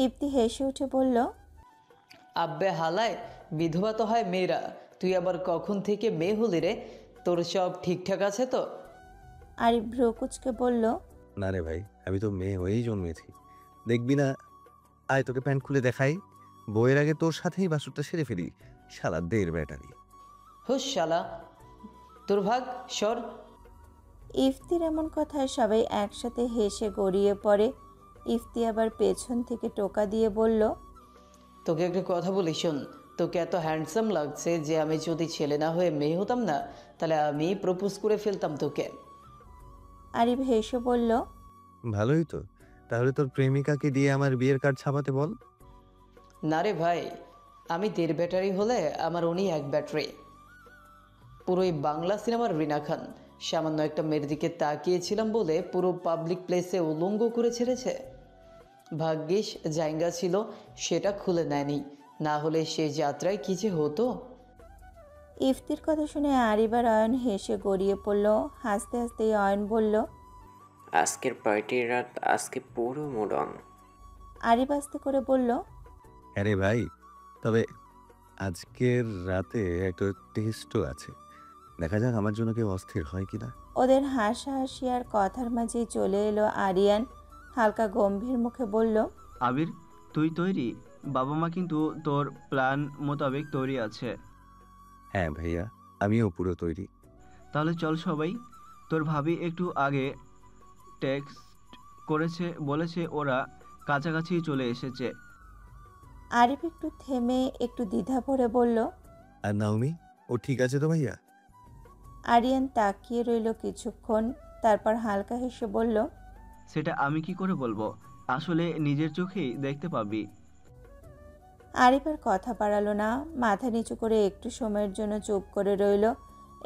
ইফতি হেসে উঠে বলল, আব্বে হালায়, বিধবা তো হয় মেয়েরা, তুই আবার কখন থেকে মেয়ে হলি রে? তোর সব ঠিকঠাক আছে তো? আরিফ ভ্রু কুঁচকে বলল, না রে ভাই, আমি তো মেয়ে হয়েই জন্মেছি। দেখবি না, আয় তোকে প্যান্ট খুলে দেখাই। বইয়ের আগে তোর সাথেই বাসরটা সেরে ফেলি। শালা দের ব্যাটারি। হুস শালা, তোর ভাগ সর। ইফতির এমন কথায় সবাই একসাথে হেসে গড়িয়ে পড়ে। ইফতি আবার পেছন থেকে টোকা দিয়ে বলল, তোকে একটা কথা বলি শোন, তোকে এত হ্যান্ডসাম লাগছে যে আমি যদি ছেলে না হয়ে মেয়ে হতাম না, তাহলে আমি প্রপোজ করে ফেলতাম তোকে। আরিফ হেসে বলল, ভালোই তো। তাহলে তোর প্রেমিকাকে দিয়ে আমার বিয়ের কার্ড ছাপাতে বল। না রে ভাই, আমি 1.5 ব্যাটারি হলে আমার উনি 1 ব্যাটারি। পুরোই বাংলা সিনেমার রিনা খান। সামান্য একটা মেয়ের দিকে তাকিয়েছিলাম বলে পুরো পাবলিক প্লেসে উলঙ্গ করে ছেড়েছে। ভাগ্যিস জায়গা ছিল সেটা খুলে নেয়নি, না হলে সে যাত্রায় কি যে হতো। ইফতির কথা শুনে আরিফ আর অয়ন হেসে গড়িয়ে পড়ল। হাসতে হাসতেই অয়ন বলল, আজকের পার্টির রাত আজকে পুরো মুড অন। আরিফ আস্তে করে বলল, আরে ভাই, তবে আজকের রাতে একটা টেস্টও আছে। দেখা যাক আমার জন্য কেউ অস্থির হয় কিনা। ওদের হাসাহাসি আর কথার মাঝেই চলে এলো আরিয়ান। হালকা গম্ভীর মুখে বলল, আবির, তুই তৈরি? বাবা মা কিন্তু তোর প্ল্যান মোতাবেক তৈরি আছে। হ্যাঁ ভাইয়া, আমিও পুরো তৈরি। তাহলে চল সবাই। তোর ভাবি একটু আগে টেক্সট করেছে, বলেছে ওরা কাছাকাছি চলে এসেছে। আরিফ একটু থেমে একটু দ্বিধা ভরে বলল, আর নাওমি, ও ঠিক আছে তো ভাইয়া? আরিয়ান তাকিয়ে রইল কিছুক্ষণ, তারপর হালকা হেসে বলল, সেটা আমি কি করে বলবো? আসলে নিজের চোখেই দেখতে পাবি। আরিফ আর কথা বাড়ালো না, মাথা নিচু করে একটু সময়ের জন্য চুপ করে রইল।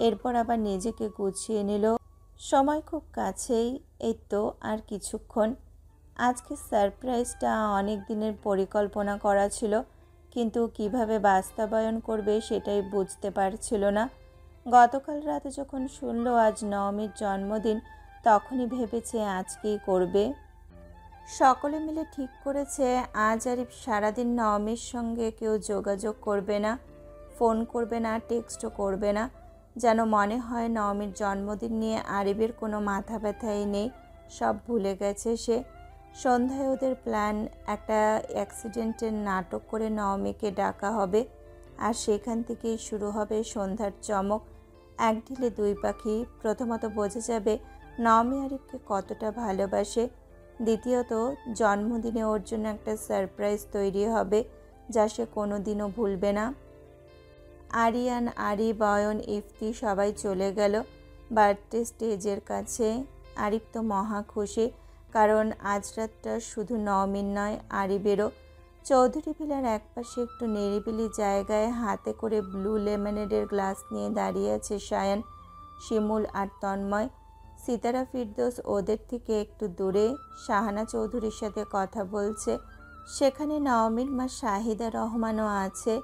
এরপর আবার নিজেকে গুছিয়ে নিল। সময় খুব কাছেই, এই তো আর কিছুক্ষণ। আজকে সারপ্রাইজটা অনেক দিনের পরিকল্পনা করা ছিল, কিন্তু কিভাবে বাস্তবায়ন করবে সেটাই বুঝতে পারছিল না। গতকাল রাতে যখন শুনল আজ নওমির জন্মদিন, তখনই ভেবেছে আজকেই করবে। সকলে মিলে ঠিক করেছে আজ আরিফ সারাদিন নওমির সঙ্গে কেউ যোগাযোগ করবে না, ফোন করবে না, টেক্সটও করবে না। যেন মনে হয় নওমির জন্মদিন নিয়ে আরিফের কোনো মাথা ব্যথাই নেই, সব ভুলে গেছে সে। সন্ধ্যায় ওদের প্ল্যান, একটা অ্যাক্সিডেন্টের নাটক করে নওমিকে ডাকা হবে, আর সেখান থেকেই শুরু হবে সন্ধ্যার চমক। এক ঢিলে দুই পাখি। প্রথমত বোঝা যাবে নওমি আরিফকে কতটা ভালোবাসে, দ্বিতীয়ত জন্মদিনে ওর জন্য একটা সারপ্রাইজ তৈরি হবে যা সে কোনো দিনও ভুলবে না। আরিয়ান, আরিফ, অয়ন, ইফতি সবাই চলে গেল বার্থডে স্টেজের কাছে। আরিফ তো মহা খুশি, কারণ আজ রাতটা শুধু নওমির নয়, আরিফেরও। চৌধুরী ভিলার একপাশে একটু নিরিবিলি জায়গায় হাতে করে ব্লু লেমনেডের গ্লাস নিয়ে দাঁড়িয়ে আছে সায়ান, শিমুল আর তন্ময়। সিতারা ফিরদৌস ওদের থেকে একটু দূরে শাহানা চৌধুরীর সাথে কথা বলছে। সেখানে নওমির মা শাহিদা রহমানও আছে,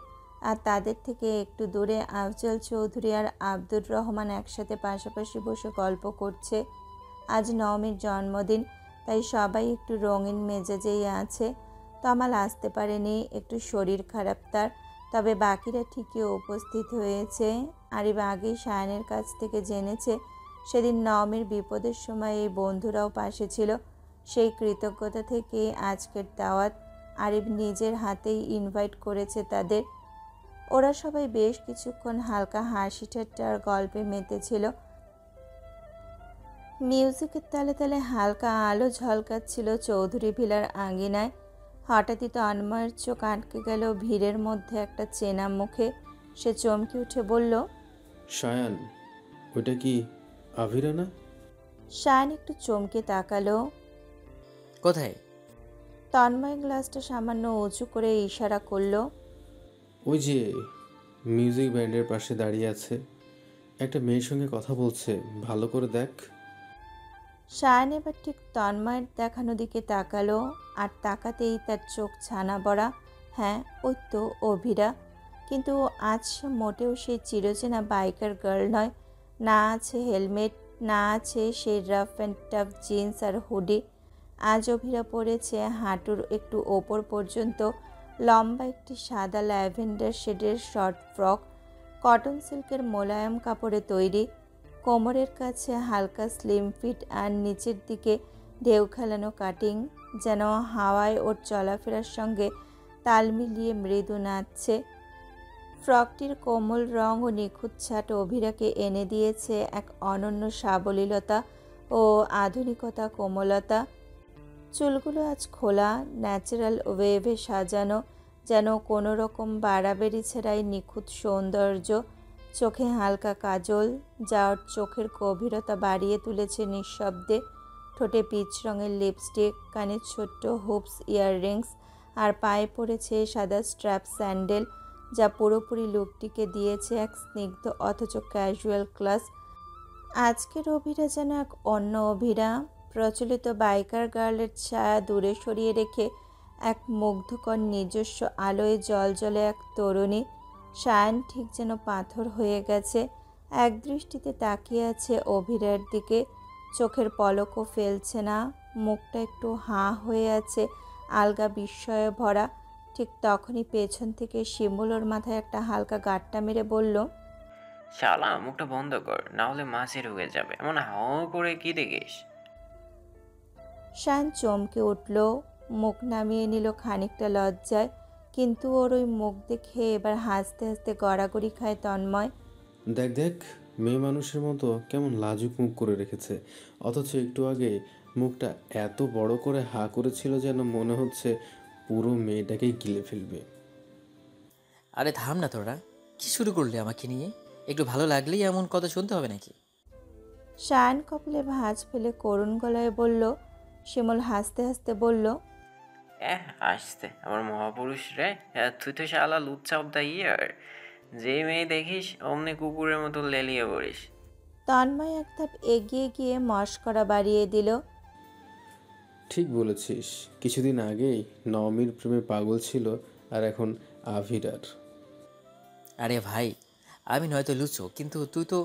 আর তাদের থেকে একটু দূরে আফজল চৌধুরী আর আব্দুর রহমান একসাথে পাশাপাশি বসে গল্প করছে। আজ নওমির জন্মদিন, তাই সবাই একটু রঙিন মেজাজেই আছে। তমাল আসতে পারেনি, একটু শরীর খারাপ তার, তবে বাকিরা ঠিকই উপস্থিত হয়েছে। আরিফ আগেই শায়ানের কাছ থেকে জেনেছে সেদিন নওমির বিপদের সময় এই বন্ধুরাও পাশে ছিল। সেই কৃতজ্ঞতা থেকে আজকের দাওয়াত। আরিফ নিজের হাতেই ইনভাইট করেছে তাদের। ওরা সবাই বেশ কিছুক্ষণ হালকা হাসি ঠাট্টা আর গল্পে মেতেছিল। মিউজিকের তালে তালে হালকা আলো ঝলকাচ্ছিল চৌধুরী ভিলার আঙিনায়। হঠাৎই তন্ময়ের চোখ আটকে গেল ভিড়ের মধ্যে একটা চেনা মুখে। সে চমকে উঠে বলল, সায়ান, ওইটা কি আভিরা না? শায়ান একটু চমকে তাকালো। কোথায়? তন্ময় গ্লাসটা সামান্য উঁচু করে ইশারা করলো। ওই যে মিউজিক ব্যান্ডের পাশে দাঁড়িয়ে আছে, একটা মেয়ের সঙ্গে কথা বলছে, ভালো করে দেখ। শায়ান এবার ঠিক তন্ময়ের দেখানো দিকে তাকালো, আর তাকাতেই তার চোখ ছানা বড়া। হ্যাঁ, ওই তো অভিরা। কিন্তু আজ সে মোটেও সেই চিরচেনা বাইকার গার্ল নয়। না আছে হেলমেট, না আছে সেই রাফ অ্যান্ড টাফ জিন্স আর হুডি। আজ অভিরা পরেছে হাঁটুর একটু ওপর পর্যন্ত লম্বা একটি সাদা ল্যাভেন্ডার শেডের শর্ট ফ্রক, কটন সিল্কের মোলায়েম কাপড়ে তৈরি, কোমরের কাছে হালকা স্লিম ফিট আর নিচের দিকে ঢেউ খেলানো কাটিং, যেন হাওয়ায় ওর চলাফেরার সঙ্গে তাল মিলিয়ে মৃদু নাচছে। ফ্রকটির কোমল রং ও নিখুঁত ছাট অভিরাকে এনে দিয়েছে এক অনন্য সাবলীলতা ও আধুনিকতা কোমলতা। চুলগুলো আজ খোলা, ন্যাচারাল ওয়েভে সাজানো, যেন কোনো রকম বাড়াবাড়ি ছাড়াই নিখুঁত সৌন্দর্য। চোখে হালকা কাজল, যা ওর চোখের গভীরতা বাড়িয়ে তুলেছে নিঃশব্দে। ঠোঁটে পিচ রঙের লিপস্টিক, কানে ছোট্ট হুপস ইয়াররিংস, আর পায়ে পড়েছে সাদা স্ট্র্যাপ স্যান্ডেল, যা পুরোপুরি লুকটিকে দিয়েছে এক স্নিগ্ধ অথচ ক্যাজুয়াল ক্লাস। আজকের অভিরা যেন এক অন্য অভিরা, প্রচলিত বাইকার গার্লের ছায়া দূরে সরিয়ে রেখে এক মুগ্ধকর নিজস্ব আলোয় জলজলে এক তরুণী। সায়ন ঠিক যেন পাথর হয়ে গেছে, এক দৃষ্টিতে তাকিয়ে আছে অভিরার দিকে, চোখের পলকও ফেলছে না, মুখটা একটু হাঁ হয়ে আছে, আলগা বিস্ময়ে ভরা। ঠিক তখনই পেছন থেকে শিমুল ওর মাথায় একটা হালকা গাঁটটা মেরে বলল, শালা মুখটা বন্ধ কর, না হলে মাছি ঢুকে যাবে। এমন হাও করে কি দেখিস? শায়ন চমকে উঠল, মুখ নামিয়ে নিল খানিকটা লজ্জায়, কিন্তু ওর ওই মুখ দেখে এবার হাসতে হাসতে গড়াগড়ি খায় তন্ময়। দেখ দেখ, মেয়ে মানুষের মতো কেমন লাজুক মুখ করে রেখেছে, অথচ একটু আগে মুখটা এত বড় করে হা করেছিল যেন মনে হচ্ছে পুরো মেয়েটাকেই গিলে ফেলবে। আরে থাম না তোরা, কি শুরু করলি আমাকে নিয়ে? একটু ভালো লাগলেই এমন কথা শুনতে হবে নাকি? শায়ন কপালে ভাঁজ ফেলে করুণ গলায় বলল। শিমুল হাসতে হাসতে বলল, আসতে আমার মহাপুরুষ রে। তুই তো শালা লুচ্চা অব দ্য ইয়ার। যে মেয়ে দেখিস অমনি কুকুরের মতো লেলিয়ে পড়িস। তন্ময় এক ধাপ এগিয়ে গিয়ে মশকরা বাড়িয়ে দিল। ঠিক বলেছিস, কিছুদিন আগেই নওমির প্রেমে পাগল ছিল, আর এখন আভিরার। আরে ভাই, আমি নয়তো লুচো, কিন্তু তুই তো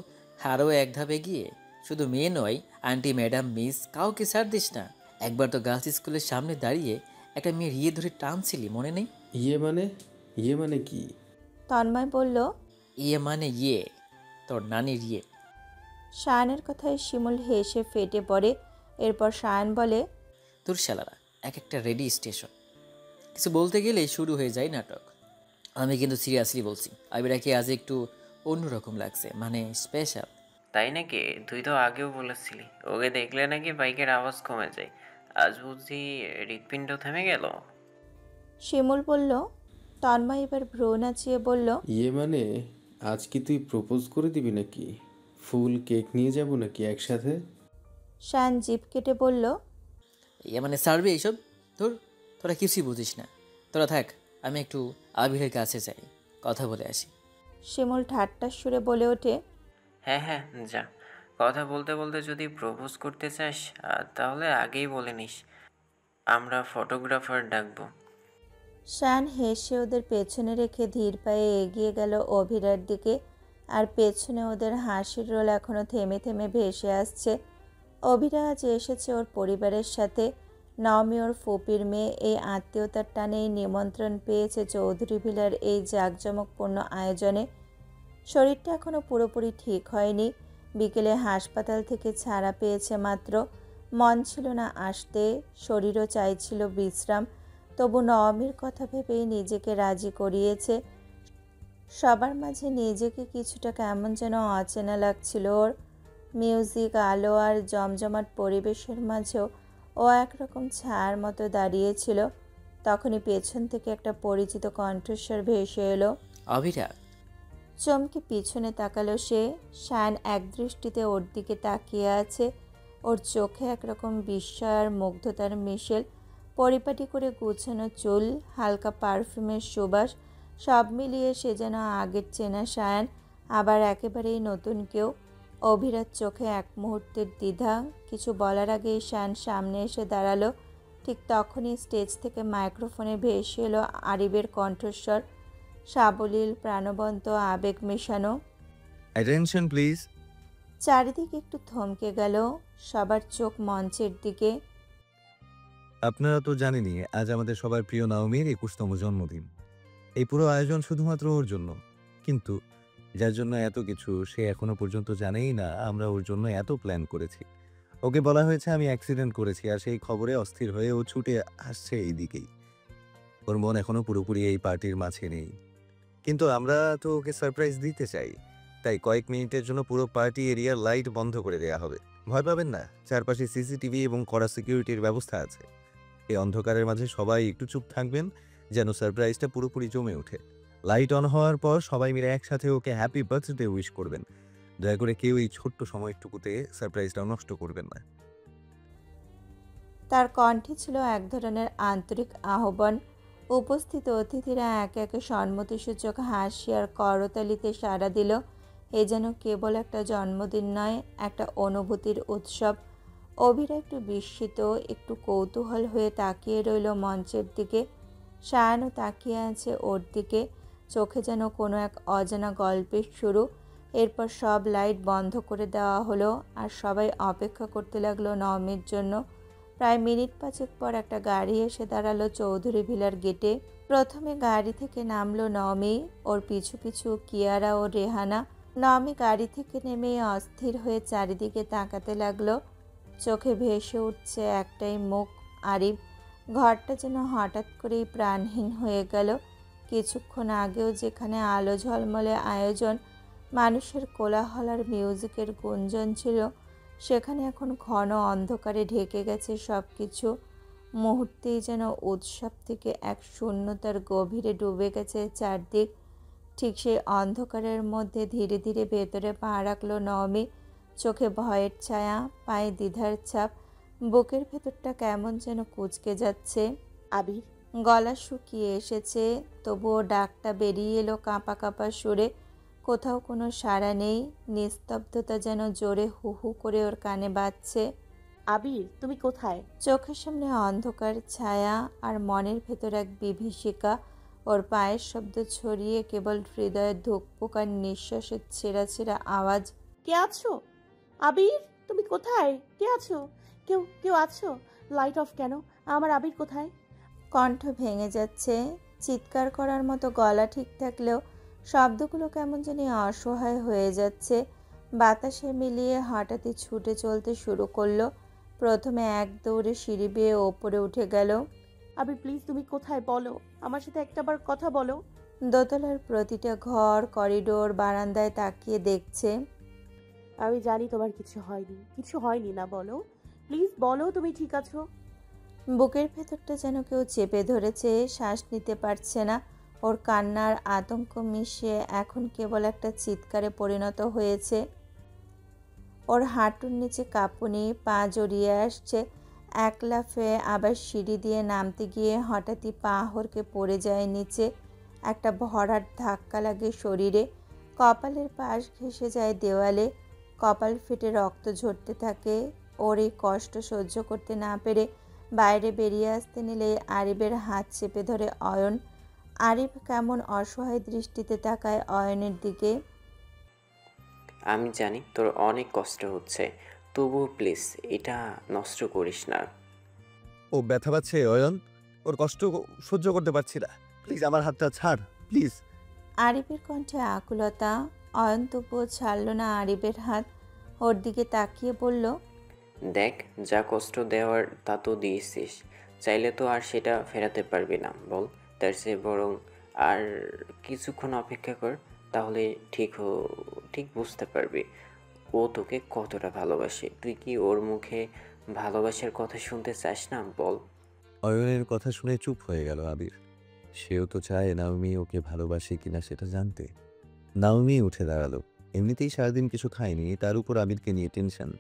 আরও এক ধাপ এগিয়ে। শুধু মেয়ে নয়, আন্টি, ম্যাডাম, মিস, কাউকে ছাড় দিস না। একবার তো গার্লস স্কুলের সামনে দাঁড়িয়ে একটা মেয়ের ইয়ে ধরে টানছিলি, মনে নেই? ইয়ে মানে কি? তন্ময় বলল। ইয়ে মানে ইয়ে, তোর নানির ইয়ে। শায়নের কথায় শিমুল হেসে ফেটে পড়ে। এরপর শায়ন বলে, তোর শালারা এক একটা রেডি স্টেশন, কিছু বলতে গেলেই শুরু হয়ে যায় নাটক। আমি কিন্তু সিরিয়াসলি বলছি, আবিরাকে আজ একটু অন্যরকম লাগছে, মানে স্পেশাল। তাই নাকি? তুই তো আগেও বলেছিলি ওকে দেখলে নাকি বাইকের আওয়াজ কমে যায়। আজ বুঝি হৃৎপিণ্ড থেমে গেল। শিমুল বলল। তন্ময় এবার ভ্রু নাচিয়ে বলল, ইয়ে মানে আজ কি তুই প্রপোজ করে দিবি নাকি? ফুল কেক নিয়ে যাব নাকি একসাথে? শায়ন জিভ কেটে বলল, ইয়ে মানে সার্ভে এইসব, তোরা কিছুই বুঝিস না। তোরা থাক, আমি একটু আবিরের কাছে যাই, কথা বলে আসি। শিমুল ঠাট্টার সুরে বলে ওঠে, হ্যাঁ হ্যাঁ, যা। কথা বলতে বলতে যদি প্রপোজ করতে চাস তাহলে আগেই বলে নিস, আমরা ফটোগ্রাফার ডাকবো। শায়ন হেসে ওদের পেছনে রেখে ধীর পায়ে এগিয়ে গেল অভিরার দিকে, আর পেছনে ওদের হাসির রোল এখনও থেমে থেমে ভেসে আসছে। অভিরা আজ এসেছে ওর পরিবারের সাথে। নওমি ওর ফুপির মেয়ে, এই আত্মীয়তার টানেই নিমন্ত্রণ পেয়েছে চৌধুরী ভিলার এই জাঁকজমকপূর্ণ আয়োজনে। শরীরটা এখনও পুরোপুরি ঠিক হয়নি, বিকেলে হাসপাতাল থেকে ছাড়া পেয়েছে মাত্র। মন ছিল না আসতে, শরীরও চাইছিল বিশ্রাম, তবু নওমির কথা ভেবেই নিজেকে রাজি করিয়েছে। সবার মাঝে নিজেকে কিছুটা কেমন যেন অচেনা লাগছিল ওর। মিউজিক, আলো আর জমজমাট পরিবেশের মাঝেও ও একরকম ছায়ার মতো দাঁড়িয়েছিল। তখনই পেছন থেকে একটা পরিচিত কণ্ঠস্বর ভেসে এলো। আবিরা। চমকে পিছনে তাকালো সে। শায়ন একদৃষ্টিতে ওর দিকে তাকিয়ে আছে। ওর চোখে একরকম বিস্ময় আর মুগ্ধতার মিশেল। পরিপাটি করে গুছানো চুল, হালকা পারফিউমের সুবাস, সব মিলিয়ে সে যেন আগের চেনা শায়ন, আবার একেবারেই নতুন কেউ। অভিরার চোখে এক মুহূর্তের দ্বিধা। কিছু বলার আগেই শায়ন সামনে এসে দাঁড়ালো। ঠিক তখনই স্টেজ থেকে মাইক্রোফোনে ভেসে এলো আরিবের কণ্ঠস্বর, সাবলীল, প্রাণবন্ত, আবেগ মেশানো। Attention please. চারিদিকে একটু থমকে গেল, সবার চোখ মঞ্চের দিকে। আপনারা তো জানেনই আজ আমাদের সবার প্রিয় নাওমির 21তম জন্মদিন। এই পুরো আয়োজন শুধুমাত্র ওর জন্য। কিন্তু যার জন্য এত কিছু সে এখনো পর্যন্ত জানেই না আমরা ওর জন্য এত প্ল্যান করেছি। ওকে বলা হয়েছে আমি অ্যাক্সিডেন্ট করেছি আর সেই খবরে অস্থির হয়ে ও ছুটে আসছে এই দিকেই। ওর মন এখনো পুরোপুরি এই পার্টির মাঝে নেই। কিন্তু আমরা তো ওকে সারপ্রাইজ দিতে চাই। তাই কয়েক মিনিটের জন্য পুরো পার্টি এরিয়ার লাইট বন্ধ করে দেয়া হবে। ভয় পাবেন না, চারপাশে সিসিটিভি এবং কড়া সিকিউরিটির ব্যবস্থা আছে। এই অন্ধকারের মাঝে সবাই একটু চুপ থাকবেন যেন সারপ্রাইজটা পুরোপুরি জমে ওঠে। লাইট অন হওয়ার পর সবাই মিলে একসাথে ওকে হ্যাপি বার্থডে উইশ করবেন। দয়া করে কেউ এই ছোট্ট সময়টুকুতে সারপ্রাইজটা নষ্ট করবেন না। তার কণ্ঠে ছিল এক ধরনের আন্তরিক আহ্বান। উপস্থিত অতিথিরা একে একে সম্মতিসূচক হাসি আর করতালিতে সাড়া দিল। এ যেন কেবল একটা জন্মদিন নয়, একটা অনুভূতির উৎসব। অভিরা একটু বিস্মিত, একটু কৌতূহল হয়ে তাকিয়ে রইল মঞ্চের দিকে। সায়ানও তাকিয়ে আছে ওর দিকে, চোখে যেন কোনো এক অজানা গল্পের শুরু। এরপর সব লাইট বন্ধ করে দেওয়া হলো আর সবাই অপেক্ষা করতে লাগলো নওমির জন্য। প্রায় মিনিট 5 পর একটা গাড়ি এসে দাঁড়ালো চৌধুরী ভিলার গেটে। প্রথমে গাড়ি থেকে নামলো নওমি, ওর পিছু পিছু কিয়ারা ও রেহানা। নওমি গাড়ি থেকে নেমে অস্থির হয়ে চারিদিকে তাকাতে লাগলো। চোখে ভেসে উঠছে একটাই মুখ, আরিফ। ঘরটা যেন হঠাৎ করেই প্রাণহীন হয়ে গেল। কিছুক্ষণ আগেও যেখানে আলো ঝলমলে আয়োজন, মানুষের কোলাহল আর মিউজিকের গুঞ্জন ছিল, সেখানে এখন ঘন অন্ধকারে ঢেকে গেছে সব কিছু। মুহূর্তেই যেন উৎসব থেকে এক শূন্যতার গভীরে ডুবে গেছে চারদিক। ঠিক সেই অন্ধকারের মধ্যে ধীরে ধীরে ভেতরে পা রাখলো নওমি। চোখে ভয়ের ছায়া, পায়ে দ্বিধার ছাপ, বুকের ভেতরটা কেমন যেন কুঁচকে যাচ্ছে। আবির, গলা শুকিয়ে এসেছে, তবুও ডাকটা বেরিয়ে এলো কাঁপা কাঁপা সুরে। কোথাও কোনো সাড়া নেই, নিস্তব্ধতা যেন জোরে হু হু করে ওর কানে বাজছে। আবির তুমি কোথায়? চোখের সামনে অন্ধকার ছায়া আর মনের ভেতর এক বিভীষিকা। ওর পায়ের শব্দ ছড়িয়ে কেবল হৃদয়ের ধুকপুক আর নিঃশ্বাসের ছেঁড়া ছেঁড়া আওয়াজ। কে আছো? আবির তুমি কোথায়? কে আছো? কেউ কেউ আছো? লাইট অফ কেন? আমার আবির কোথায়? কণ্ঠ ভেঙে যাচ্ছে, চিৎকার করার মতো গলা ঠিক থাকলেও শব্দগুলো কেমন জানি অসহায় হয়ে যাচ্ছে। বাতাসে মিলিয়ে হঠাৎই ছুটে চলতে শুরু করলো। প্রথমে এক দৌড়ে সিঁড়ি বেয়ে ওপরে উঠে গেল। আবির প্লিজ তুমি কোথায় বলো, আমার সাথে একটাবার কথা বলো। দোতলার প্রতিটা ঘর, করিডোর, বারান্দায় তাকিয়ে দেখছে। আমি জানি তোমার কিছু হয়নি, কিছু হয়নি না, বলো প্লিজ বলো তুমি ঠিক আছো। বুকের ভেতরটা যেন কেউ চেপে ধরেছে, শ্বাস নিতে পারছে না। ওর কান্নার আতঙ্ক মিশে এখন কেবল একটা চিৎকারে পরিণত হয়েছে। ওর হাঁটুর নিচে কাঁপুনি, পা জড়িয়ে আসছে। এক লাফে আবার সিঁড়ি দিয়ে নামতে গিয়ে হঠাৎই পা হড়কে পড়ে যায় নিচে। একটা ভরাট ধাক্কা লাগে শরীরে, কপালের পাশ ঘেঁষে যায় দেওয়ালে। কপাল ফেটে রক্ত ঝরতে থাকে। ওর এই কষ্ট সহ্য করতে না পেরে বাইরে বেরিয়ে আসতে নিলে আরিফের হাত চেপে ধরে অয়ন। আরিফ কেমন অসহায় দৃষ্টিতে তাকায় অয়নের দিকে। আমি জানি তোর অনেক কষ্ট হচ্ছে, তবুও প্লিজ এটা নষ্ট করিস না। ও ব্যথা পাচ্ছে অয়ন, ওর কষ্ট সহ্য করতে পারছি না। প্লিজ আমার হাতটা ছাড়, প্লিজ। আরিফের কণ্ঠে আকুলতা। অয়ন তবুও ছাড়ল না আরিফের হাত। ওর দিকে তাকিয়ে বলল, দেখ, যা কষ্ট দেওয়ার তা তো দিয়েছিস, চাইলে তো আর সেটা ফেরাতে পারবি না বল। তার চেয়ে বরং আর কিছুক্ষণ অপেক্ষা কর, তাহলে ঠিক বুঝতে পারবি ও তোকে কতটা ভালোবাসে। তুই কি ওর মুখে ভালোবাসার কথা শুনতে চাস না বল? অয়নের কথা শুনে চুপ হয়ে গেল আবির। সেও তো চায় নাওমি ওকে ভালোবাসে কিনা সেটা জানতে। নাওমি উঠে দাঁড়ালো। এমনিতেই সারাদিন কিছু খায়নি, তার উপর আবিরকে নিয়ে টেনশন,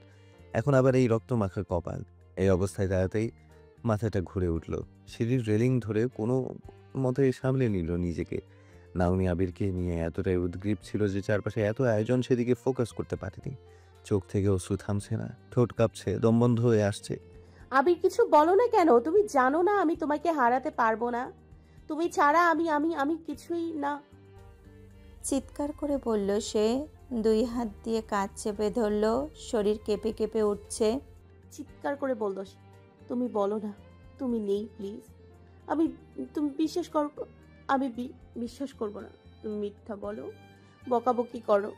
এখন আবার এই রক্ত মাখা কপাল। এই অবস্থায় দাঁড়াতেই মাথাটা ঘুরে উঠল। সিঁড়ির রেলিং ধরে কোনো মতে সামলে নিল নিজেকে। নাওমি আবিরকে নিয়ে এতটাই উদ্গ্রীব ছিল যে চারপাশে এত আয়োজন সেদিকে ফোকাস করতে পারেনি। চোখ থেকে অশ্রু থামছে না, ঠোঁট কাঁপছে, দম বন্ধ হয়ে আসছে। আবির কিছু বলো না কেন? তুমি জানো না আমি তোমাকে হারাতে পারবো না। তুমি ছাড়া আমি আমি আমি কিছুই না। চিৎকার করে বলল সে। 2 হাত দিয়ে কাঁধ চেপে ধরল, শরীর কেঁপে কেঁপে উঠছে। চিৎকার করে বললো তুমি বলো না, তুমি নেই প্লিজ। আমি তুমি বিশ্বাস করো, আমি বিশ্বাস করব না। তুমি মিথ্যা বলো, বকাবকি করো,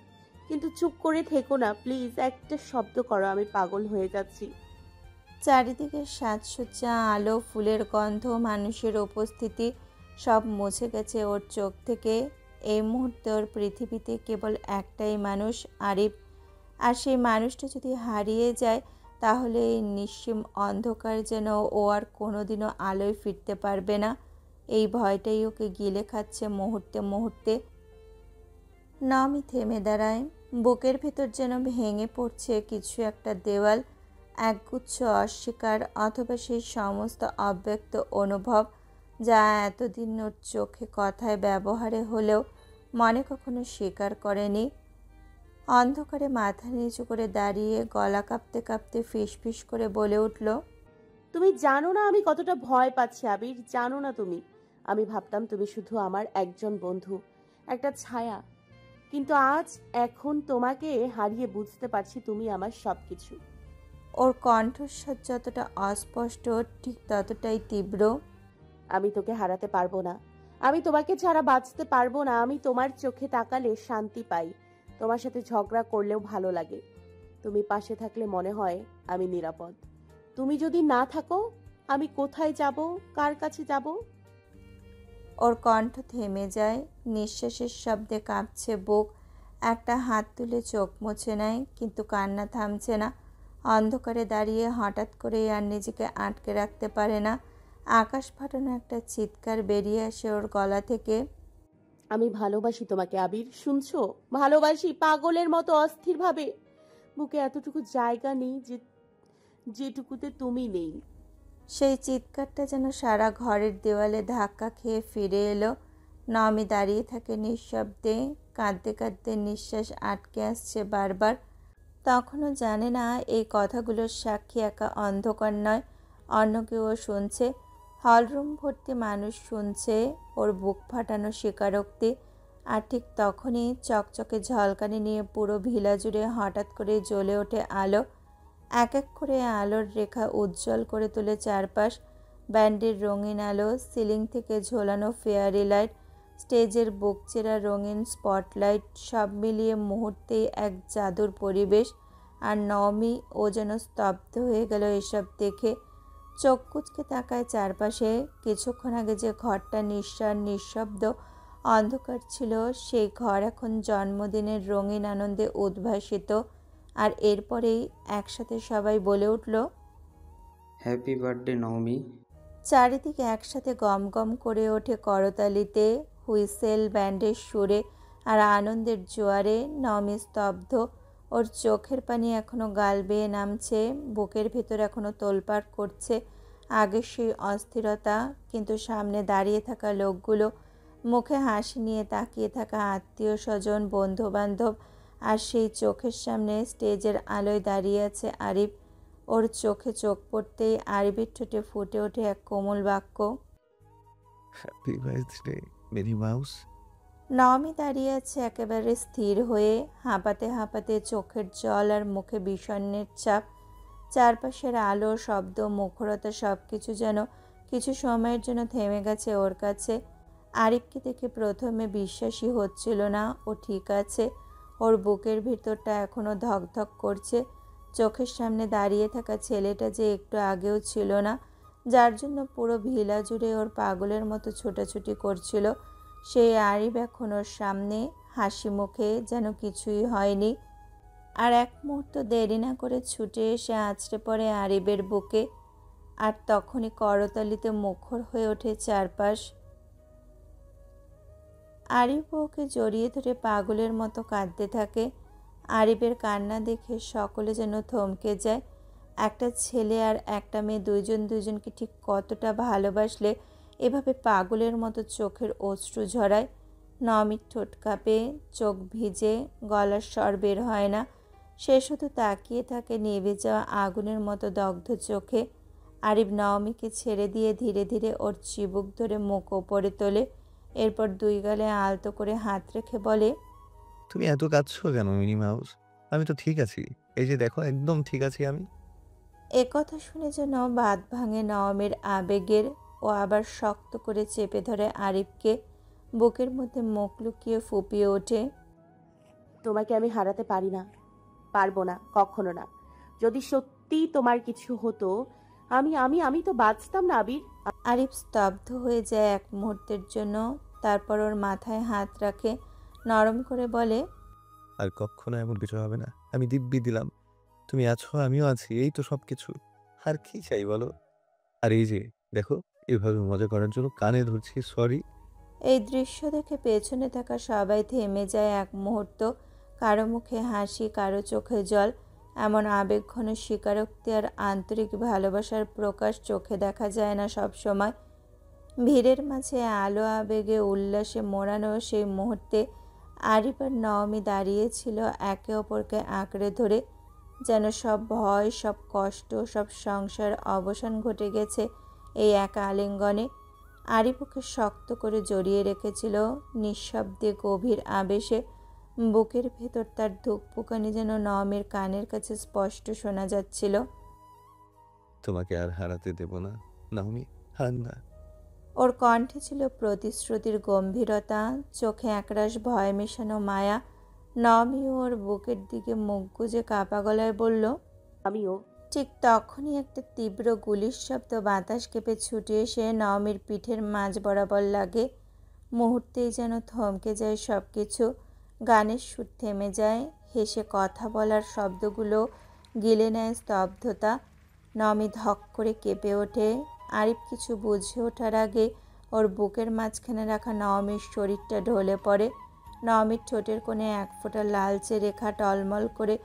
কিন্তু চুপ করে থেকো না প্লিজ। একটা শব্দ করো, আমি পাগল হয়ে যাচ্ছি। চারিদিকে সাজসজ্জা, আলো, ফুলের গন্ধ, মানুষের উপস্থিতি সব মুছে গেছে ওর চোখ থেকে। এই মুহূর্তে ওর পৃথিবীতে কেবল একটাই মানুষ, আরিফ। আর সেই মানুষটা যদি হারিয়ে যায় তাহলে এই নিশ্চিম অন্ধকার যেন ও আর কোনোদিনও আলোয় ফিরতে পারবে না। এই ভয়টাই ওকে গিলে খাচ্ছে মুহূর্তে মুহূর্তে। নামি থেমে দাঁড়ায়। বুকের ভেতর যেন ভেঙে পড়ছে কিছু একটা দেওয়াল, একগুচ্ছ অস্বীকার, অথবা সেই সমস্ত অব্যক্ত অনুভব যা এতদিন ওর চোখে, কথায়, ব্যবহারে হলেও মনে কখনো স্বীকার করেনি। অন্ধকারে মাথা নিচু করে দাঁড়িয়ে গলা কাঁপতে কাঁপতে ফিসফিস করে বলে উঠল, তুমি জানো না আমি কতটা ভয় পাচ্ছি আবির, জানো না তুমি। আমি ভাবতাম তুমি শুধু আমার একজন বন্ধু, একটা ছায়া, কিন্তু আজ এখন তোমাকে হারিয়ে বুঝতে পারছি তুমি আমার সবকিছু। ওর কণ্ঠস্বর যতটা অস্পষ্ট ঠিক ততটাই তীব্র। আমি তোকে হারাতে পারবো না, আমি তোমাকে ছাড়া বাঁচতে পারবো না। আমি তোমার চোখে তাকালে শান্তি পাই, তোমার সাথে ঝগড়া করলেও ভালো লাগে। তুমি পাশে থাকলে মনে হয় আমি নিরাপদ। তুমি যদি না থাকো আমি কোথায় যাব, কার কাছে যাব? ওর কণ্ঠ থেমে যায়, নিঃশ্বাসের শব্দে কাঁপছে বুক। একটা হাত তুলে চোখ মুছে নেয়, কিন্তু কান্না থামছে না। অন্ধকারে দাঁড়িয়ে হঠাৎ করেই আর নিজেকে আটকে রাখতে পারে না। আকাশ ফাটানো একটা চিৎকার বেরিয়ে আসে ওর গলা থেকে। আমি ভালোবাসি তোমাকে আবির, শুনছো? ভালোবাসি পাগলের মতো, অস্থির ভাবে। বুকে এতটুকু জায়গা নেই যেটুকুতে তুমি নেই। সেই চিৎকারটা যেন সারা ঘরের দেওয়ালে ধাক্কা খেয়ে ফিরে এলো। নমি দাঁড়িয়ে থাকে নিঃশব্দে, কাঁদতে কাঁদতে নিঃশ্বাস আটকে আসছে বারবার। তখনও জানে না এই কথাগুলোর সাক্ষী একা অন্ধকার নয়, অন্য কেউ শুনছে। হলরুম ভর্তি মানুষ শুনছে ওর বুক ফাটানো স্বীকারোক্তি। আর ঠিক তখনই চকচকে ঝলকানি নিয়ে পুরো ভিলা জুড়ে হঠাৎ করে জ্বলে ওঠে আলো। এক এক করে আলোর রেখা উজ্জ্বল করে তোলে চারপাশ। ব্যান্ডের রঙিন আলো, সিলিং থেকে ঝোলানো ফেয়ারি লাইট, স্টেজের বুকচেরা রঙিন স্পটলাইট, সব মিলিয়ে মুহূর্তেই এক জাদুর পরিবেশ। আর নওমি ও যেন স্তব্ধ হয়ে গেল এসব দেখে। চোখ কুঁচকে তাকায় চারপাশে। কিছুক্ষণ আগে যে ঘরটা নিঃসার, নিঃশব্দ, অন্ধকার ছিল, সেই ঘর এখন জন্মদিনের রঙিন আনন্দে উদ্ভাসিত। আর এরপরেই একসাথে সবাই বলে উঠল, হ্যাপি বার্থডে নওমি। চারিদিকে একসাথে গম গম করে ওঠে করতালিতে, হুইসেল, ব্যান্ডের সুরে আর আনন্দের জোয়ারে। নমি স্তব্ধ। ওর চোখের পানি এখনো গাল বেয়ে নামছে, বুকের ভেতর এখনো তোলপাড় করছে আগের সেই অস্থিরতা। কিন্তু সামনে দাঁড়িয়ে থাকা লোকগুলো, মুখে হাসি নিয়ে তাকিয়ে থাকা আত্মীয় স্বজন, বন্ধু বান্ধব, আর সেই চোখের সামনে স্টেজের আলোয় দাঁড়িয়ে আছে আরিফ। ওর চোখে চোখ পড়তেই আরিফের ঠোঁটে ফুটে ওঠে এক কোমল বাক্য, happy birthday Mary Mouse. Naomi দাঁড়িয়ে আছে একেবারে স্থির হয়ে, হাঁপাতে হাঁপাতে, চোখের জল আর মুখে বিষণ্ণের চাপ। চারপাশের আলো, শব্দ, মুখরতা সব কিছু যেন কিছু সময়ের জন্য থেমে গেছে ওর কাছে। আরিফকে দেখে প্রথমে বিশ্বাসই হচ্ছিল না ও ঠিক আছে। ওর বুকের ভিতরটা এখনও ধকধক করছে। চোখের সামনে দাঁড়িয়ে থাকা ছেলেটা যে একটু আগেও ছিল না, যার জন্য পুরো ভিলা জুড়ে ওর পাগলের মতো ছোটাছুটি করছিল, সেই আরিফ এখন ওর সামনে, হাসি মুখে, যেন কিছুই হয়নি। আর এক মুহূর্ত দেরি না করে ছুটে এসে আছড়ে পড়ে আরিফের বুকে। আর তখনই করতালিতে মুখর হয়ে ওঠে চারপাশ। আরিফ ওকে জড়িয়ে ধরে পাগলের মতো কাঁদতে থাকে। আরিফের কান্না দেখে সকলে যেন থমকে যায়। একটা ছেলে আর একটা মেয়ে দুইজন দুজনকে ঠিক কতটা ভালোবাসলে এভাবে পাগলের মতো চোখের অশ্রু ঝরায়। নমির ঠোঁট কাঁপে, চোখ ভিজে, গলার স্বর বের হয় না। সে শুধু তাকিয়ে থাকে নিভে যাওয়া আগুনের মতো দগ্ধ চোখে। আরিফ নওমিকে ছেড়ে দিয়ে ধীরে ধীরে ওর চিবুক ধরে মুখ ওপরে তোলে। এরপর দুই গালে আলতো করে হাত রেখে বলে, তুমি এত কাঁদছো কেন মিনি মাউস? আমি তো ঠিক আছি, এই যে দেখো একদম ঠিক আছি আমি। একথা শুনে যেন বাঁধ ভাঙে নওমের আবেগের। ও আবার শক্ত করে চেপে ধরে আরিফকে, বুকের মধ্যে মুখ লুকিয়ে ফুপিয়ে ওঠে। তোমাকে আমি হারাতে পারি না, পারবো না, কখনো না। যদি সত্যি তোমার কিছু হতো, আমি আমি আমি তো বাঁচতাম না আবির। আরিফ স্তব্ধ হয়ে যায় এক মুহূর্তের জন্য, তারপর ওর মাথায় হাত রাখে, নরম করে বলে, আর কখনো এমন কিছু হবে না। আমি দিব্যি দিলাম। তুমি আছো, আমিও আছি, এই তো সবকিছু। আর কি চাই বলো? আর এই যে দেখো, এভাবে মজা করার জন্য কানে ধরছি, সরি। এই দৃশ্য দেখে পেছনে থাকা সবাই থেমে যায় এক মুহূর্ত। কারো মুখে হাসি, কারো চোখে জল। এমন আবেগঘন স্বীকারোক্তি আর আন্তরিক ভালোবাসার প্রকাশ চোখে দেখা যায় না সব সময়। ভিড়ের মাঝে আলো আবেগে উল্লাসে মোড়ানো সেই মুহূর্তে আরিফ আর নওমি দাঁড়িয়েছিল একে অপরকে আঁকড়ে ধরে, যেন সব ভয়, সব কষ্ট, সব সংসার অবসান ঘটে গেছে এই এক আলিঙ্গনে। আরিফ ওকে শক্ত করে জড়িয়ে রেখেছিল, নিঃশব্দে গভীর আবেশে। বুকের ভেতর তার ধুকপুকানি যেন নওমির কানের কাছে স্পষ্ট শোনা যাচ্ছিল। তোমাকে আর হারাতে দেব না নাওমি, আর না। ওর কণ্ঠে ছিল প্রতিশ্রুতির গম্ভীরতা, চোখে একরাশ ভয় মেশানো মায়া। নওমি ওর বুকের দিকে মুখ গুজে কাঁপা গলায় বলল, আমিও। ঠিক তখনই একটা তীব্র গুলির শব্দ বাতাস কেঁপে ছুটে এসে নওমির পিঠের মাঝ বরাবর লাগে। মুহূর্তেই যেন থমকে যায় সব কিছু। গানের সুর থেমে যায়, হেসে কথা বলার শব্দগুলো গিলে নেয় স্তব্ধতা। নওমি ধক করে কেঁপে ওঠে। আরিফ কিছু বুঝে ওঠার আগে ওর বুকের মাঝখানে রাখা নওমির শরীরটা ঢলে পড়ে। নওমির ঠোঁটের কোণে এক ফোঁটা লালচে রেখা টলমল করে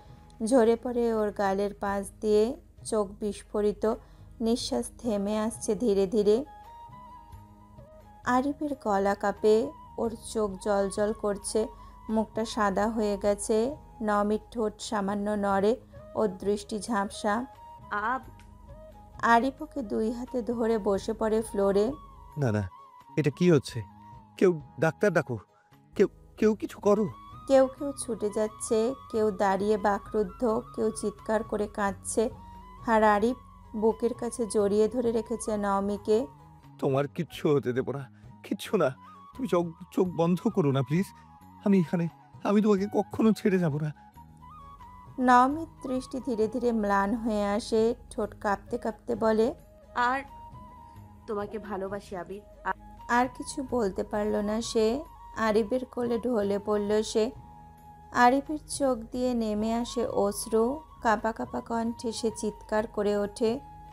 ঝরে পড়ে ওর গালের পাশ দিয়ে। চোখ বিস্ফোরিত, নিঃশ্বাস থেমে আসছে ধীরে ধীরে। আরিফের গলা কাঁপে, ওর চোখ জলজল করছে, মুখটা সাদা হয়ে গেছে। নওমির ঠোঁট সামান্য নড়ে, ওর দৃষ্টি ঝাপসা। আব আরিফ ওকে দুই হাতে ধরে বসে পড়ে ফ্লোরে। না না, এটা কি হচ্ছে? কেউ ডাক্তার ডাকো, কেউ কেউ কিছু করো। কেউ কেউ ছুটে যাচ্ছে, কেউ দাঁড়িয়ে বাকরুদ্ধ, কেউ চিৎকার করে কাঁদছে। আর আরিফ বুকের কাছে জড়িয়ে ধরে রেখেছে নওমিকে। তোমার কিচ্ছু হতে দেবো না, কিচ্ছু না। তুমি চোখ চোখ বন্ধ করো না প্লিজ। আমি এখানে, আমি তোমাকে কখনো ছেড়ে যাব না। নওমির দৃষ্টি ধীরে ধীরে ম্লান হয়ে আসে, ঠোঁট কাঁপতে কাঁপতে বলে, আর তোমাকে ভালোবাসি আবির। আর কিছু বলতে পারল না সে। আরিফের কোলে ঢলে পড়ল সে। আরিফের চোখ দিয়ে নেমে আসে অশ্রু। কাঁপা কাঁপা কণ্ঠে সে চিৎকার করে ওঠে।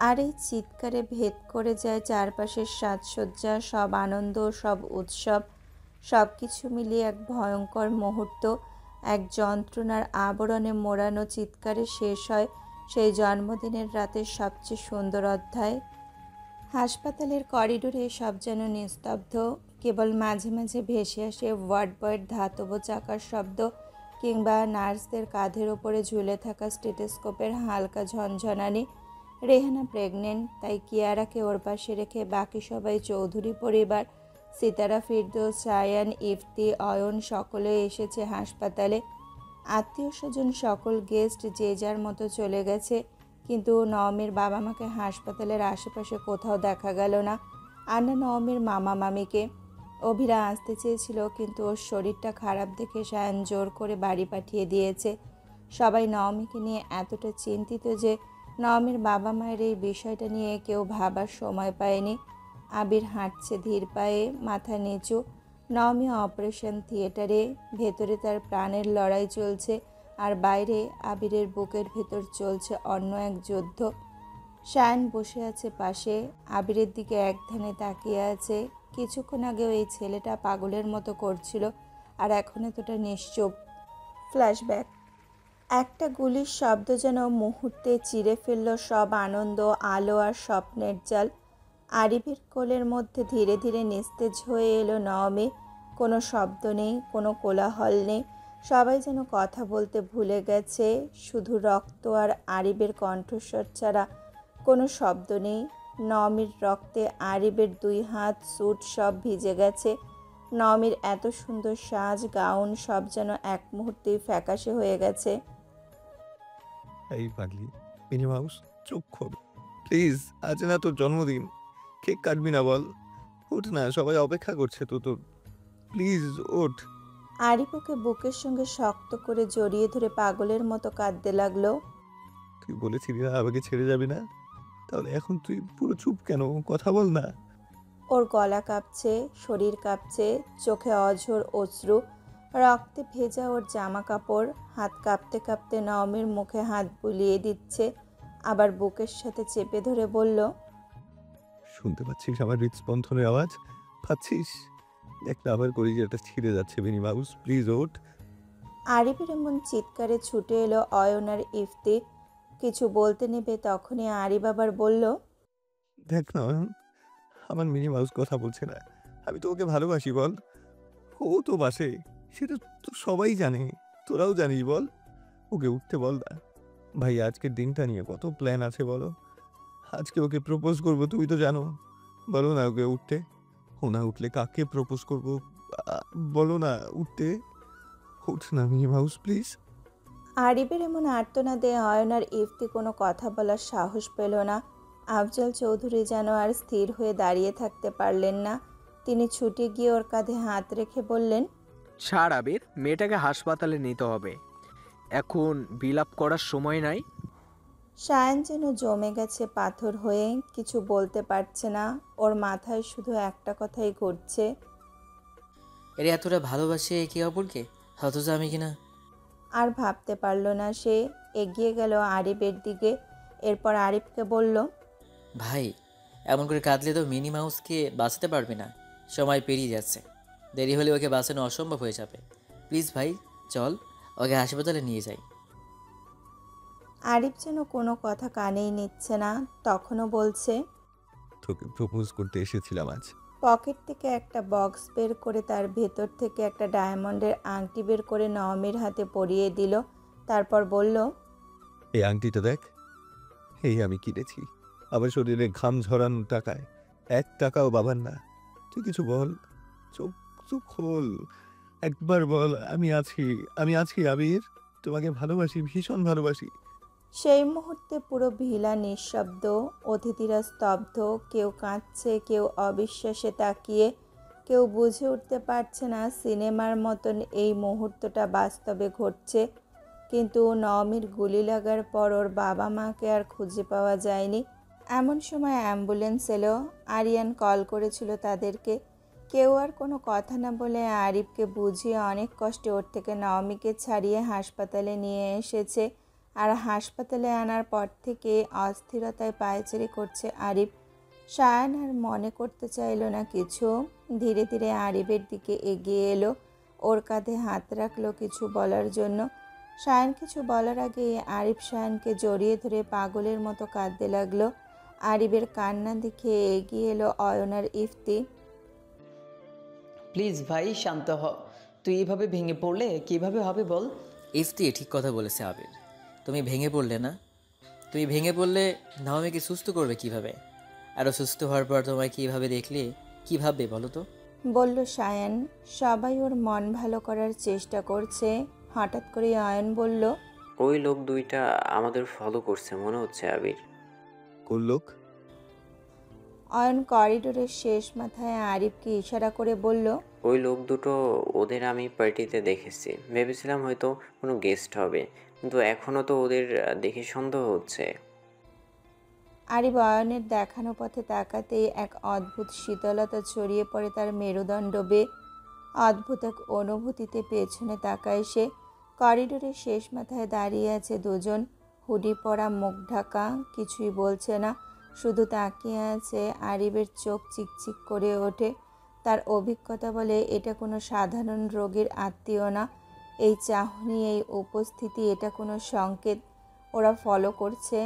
আর এই চিৎকারে ভেদ করে যায় চারপাশের সাজসজ্জা, সব আনন্দ, সব উৎসব, সব কিছু মিলিয়ে এক ভয়ঙ্কর মুহূর্ত। এক যন্ত্রণার আবরণে মোড়ানো চিৎকারে শেষ হয় সেই জন্মদিনের রাতের সবচেয়ে সুন্দর অধ্যায়। হাসপাতালের করিডোরে সব যেন নিস্তব্ধ, কেবল মাঝে মাঝে ভেসে আসে ওয়ার্ড বয়ের ধাতব চাকার শব্দ, কিংবা নার্সদের কাঁধের ওপরে ঝুলে থাকা স্টেথোস্কোপের হালকা ঝনঝনানি। রেহানা প্রেগনেন্ট, তাই কিয়ারাকে ওর পাশে রেখে বাকি সবাই চৌধুরী পরিবার, সিতারা, ফিরদৌস, সায়ান, ইফতি, অয়ন সকলে এসেছে হাসপাতালে। আত্মীয় স্বজন সকল গেস্ট যে যার মতো চলে গেছে, কিন্তু নওমির বাবা মাকে হাসপাতালের আশেপাশে কোথাও দেখা গেল না। আর না নওমির মামা মামিকে। অভিরা আসতে চেয়েছিল, কিন্তু ওর শরীরটা খারাপ দেখে সায়ান জোর করে বাড়ি পাঠিয়ে দিয়েছে। সবাই নওমিকে নিয়ে এতটা চিন্তিত যে নওমির বাবা মায়ের এই বিষয়টা নিয়ে কেউ ভাবার সময় পায়নি। আবির হাঁটছে ধীর পায়ে, মাথা নিচু। নওমি অপারেশন থিয়েটারে, ভেতরে তার প্রাণের লড়াই চলছে, আর বাইরে আবিরের বুকের ভেতর চলছে অন্য এক যুদ্ধ। শায়ান বসে আছে পাশে, আবিরের দিকে একধানে তাকিয়ে আছে। কিছুক্ষণ আগেও এই ছেলেটা পাগলের মতো করছিল, আর এখন এতটা নিশ্চুপ। ফ্ল্যাশব্যাক। একটা গুলির শব্দ যেন মুহূর্তে চিরে ফেলল সব আনন্দ, আলো আর স্বপ্নের জাল। আরিফের কোলের মধ্যে ধীরে ধীরে নিস্তেজ হয়ে এলো নওমি। কোনো শব্দ নেই, কোনো কোলাহল নেই, সবাই যেন কথা বলতে ভুলে গেছে। শুধু রক্ত আর আরিফের কণ্ঠস্বর ছাড়া কোনো শব্দ নেই। নওমির রক্তে আরিফের দুই হাত, স্যুট সব ভিজে গেছে। নওমির এত সুন্দর সাজ, গাউন সব যেন এক মুহূর্তেই ফ্যাকাশে হয়ে গেছে। এই পাগলি মিনি মাউস, চোখ খোল প্লিজ। আজ না তোর জন্মদিন, কেক কাটবি না বল? ওঠ না, সবাই অপেক্ষা করছে তো তোর। প্লিজ ওঠ। আরিফ ওকে বুকের সঙ্গে শক্ত করে জড়িয়ে ধরে পাগলের মতো কাঁদতে লাগলো। তুই বলেছিলি না আমাকে ছেড়ে যাবি না, তাহলে এখন তুই পুরো চুপ কেন? কথা বল না। ওর গলা কাঁপছে, শরীর কাঁপছে, চোখে অঝোর অশ্রু, রক্তে ভেজা ওর জামা কাপড়। হাত কাঁপতে কাঁপতে নওমীর মুখে হাত বুলিয়ে দিচ্ছে, আবার বুকের সাথে চেপে ধরে বলল, শুনতে পাচ্ছিস আমার হৃদস্পন্দনের আওয়াজ? পাচ্ছিস? দেখ না আমার কলিজাটা ছিঁড়ে যাচ্ছে বেনি মাউস, প্লিজ ওঠ। আরিফের এমন চিৎকারে ছুটে এলো অয়ন আর ইফতি। কিছু বলতে নেবে তখনই আরিফ আবার বলল, দেখ না অয়ন, আমার মিনি মাউস কথা বলছে না। আমি তো ওকে ভালোবাসি বল। ও তো বাসে, সেটা তো সবাই জানে, তোরাও জানিস বল। ওকে উঠতে বল না। ভাই আজকের দিনটা নিয়ে কত প্ল্যান আছে বলো। আজকে ওকে প্রপোজ করবো, তুমি তো জানো। বলো না ওকে উঠতে। ও না উঠলে কাকে প্রপোজ করবো? বলো না উঠতে। উঠ না মিনি মাউস প্লিজ। আরিফের এমন আর্তনাদে অয়ন আর ইফতি কোনো কথা বলার সাহস পেল না। আফজল চৌধুরী যেন আর স্থির হয়ে দাঁড়িয়ে থাকতে পারলেন না। তিনি ছুটে গিয়ে ওর কাঁধে হাত রেখে বললেন, ছাড় আবির, মেয়েটাকে হাসপাতালে নিতে হবে, এখন বিলাপ করার সময় নাই। সায়ান যেন জমে গেছে পাথর হয়ে, কিছু বলতে পারছে না। ওর মাথায় শুধু একটা কথাই ঘুরছে, এরা এতটা ভালোবাসে একে অপরকে, অথচ আমি কিনা। আর ভাবতে পারল না সে। এগিয়ে গেল আরিফের দিকে। এরপর আরিফকে বলল, ভাই, এমন করে কাঁদলে তো মিনি মাউসকে বাঁচাতে পারবে না। সময় পেরিয়ে যাচ্ছে, দেরি হলে ওকে বাঁচানো অসম্ভব হয়ে যাবে। প্লিজ ভাই, চল ওকে হাসপাতালে নিয়ে যাই। আরিফ যেন কোনো কথা কানেই নিচ্ছে না, তখনও বলছে। তোকে প্রপোজ করতে এসেছিলাম আজ। পকেট থেকে একটা বক্স বের করে তার ভেতর থেকে একটা ডায়মন্ডের আংটি বের করে নওমীর হাতে পরিয়ে দিল। তারপর বলল, এই আংটিটা দেখ, এই আমি কিনেছি আমার শরীরে ঘাম ঝরানো টাকায়। 1 টাকাও বাবার না। তুই কিছু বল, চোখ চোখ খোল, একবার বল আমি আছি, আমি আছি আবির, তোমাকে ভালোবাসি, ভীষণ ভালোবাসি। সেই মুহূর্তে পুরো ভিলা নিঃশব্দ। অতিথিরা স্তব্ধ, কেউ কাঁদছে, কেউ অবিশ্বাসে তাকিয়ে, কেউ বুঝে উঠতে পারছে না সিনেমার মতন এই মুহূর্তটা বাস্তবে ঘটছে। কিন্তু নওমীর গুলি লাগার পর ওর বাবা মাকে আর খুঁজে পাওয়া যায়নি। এমন সময় অ্যাম্বুলেন্স এলো। আরিয়ান কল করেছিল তাদেরকে। কেউ আর কোনো কথা না বলে আরিফকে বুঝিয়ে অনেক কষ্টে ওর থেকে নওমীকে ছাড়িয়ে হাসপাতালে নিয়ে এসেছে। আর হাসপাতালে আনার পর থেকে অস্থিরতায় পায়চারি করছে আরিফ। সায়ান আর মনে করতে চাইল না কিছু। ধীরে ধীরে আরিফের দিকে এগিয়ে এলো, ওর কাঁধে হাত রাখলো কিছু বলার জন্য। সায়ান কিছু বলার আগেই আরিফ সায়ানকে জড়িয়ে ধরে পাগলের মতো কাঁদতে লাগলো। আরিফের কান্না দেখে এগিয়ে এলো অয়ন আর ইফতি। প্লিজ ভাই শান্ত হ। তুই এইভাবে ভেঙে পড়লে কিভাবে হবে বল? ইফতি ঠিক কথা বলেছে আবির, তুমি ভেঙে পড়লে না। তুমি ভেঙে পড়লে নাওমিকে সুস্থ করবে কিভাবে? আরও সুস্থ হওয়ার পর তোমায় কীভাবে দেখলে কী ভাববে বলো তো? বলল সায়ান। সবাই ওর মন ভালো করার চেষ্টা করছে। হঠাৎ করে অয়ন বলল, ওই লোক দুইটা আমাদের ফলো করছে মনে হচ্ছে আবির। কোন লোক? অয়ন করিডোরের শেষ মাথায় আরিফকে ইশারা করে বলল, ওই লোক দুটো, ওদের আমি পার্টিতে দেখেছি, ভেবেছিলাম হয়তো কোনো গেস্ট হবে, কিন্তু এখনও তো ওদের দেখে সন্দেহ হচ্ছে। আরিফ অয়নের দেখানো পথে তাকাতেই এক অদ্ভুত শীতলতা ছড়িয়ে পড়ে তার মেরুদণ্ড বেয়ে। অদ্ভুত এক অনুভূতিতে পেছনে তাকায় সে। করিডোরের শেষ মাথায় দাঁড়িয়ে আছে দুজন, হুডি পরা, মুখ ঢাকা, কিছুই বলছে না, শুধু তাকিয়ে আছে। আরিফের চোখ চিকচিক করে ওঠে। তার অভিজ্ঞতা বলে এটা কোনো সাধারণ রোগীর আত্মীয় না। এই চাহনি, এই উপস্থিতি, এটা কোনো সংকেত। ওরা ফলো করছে।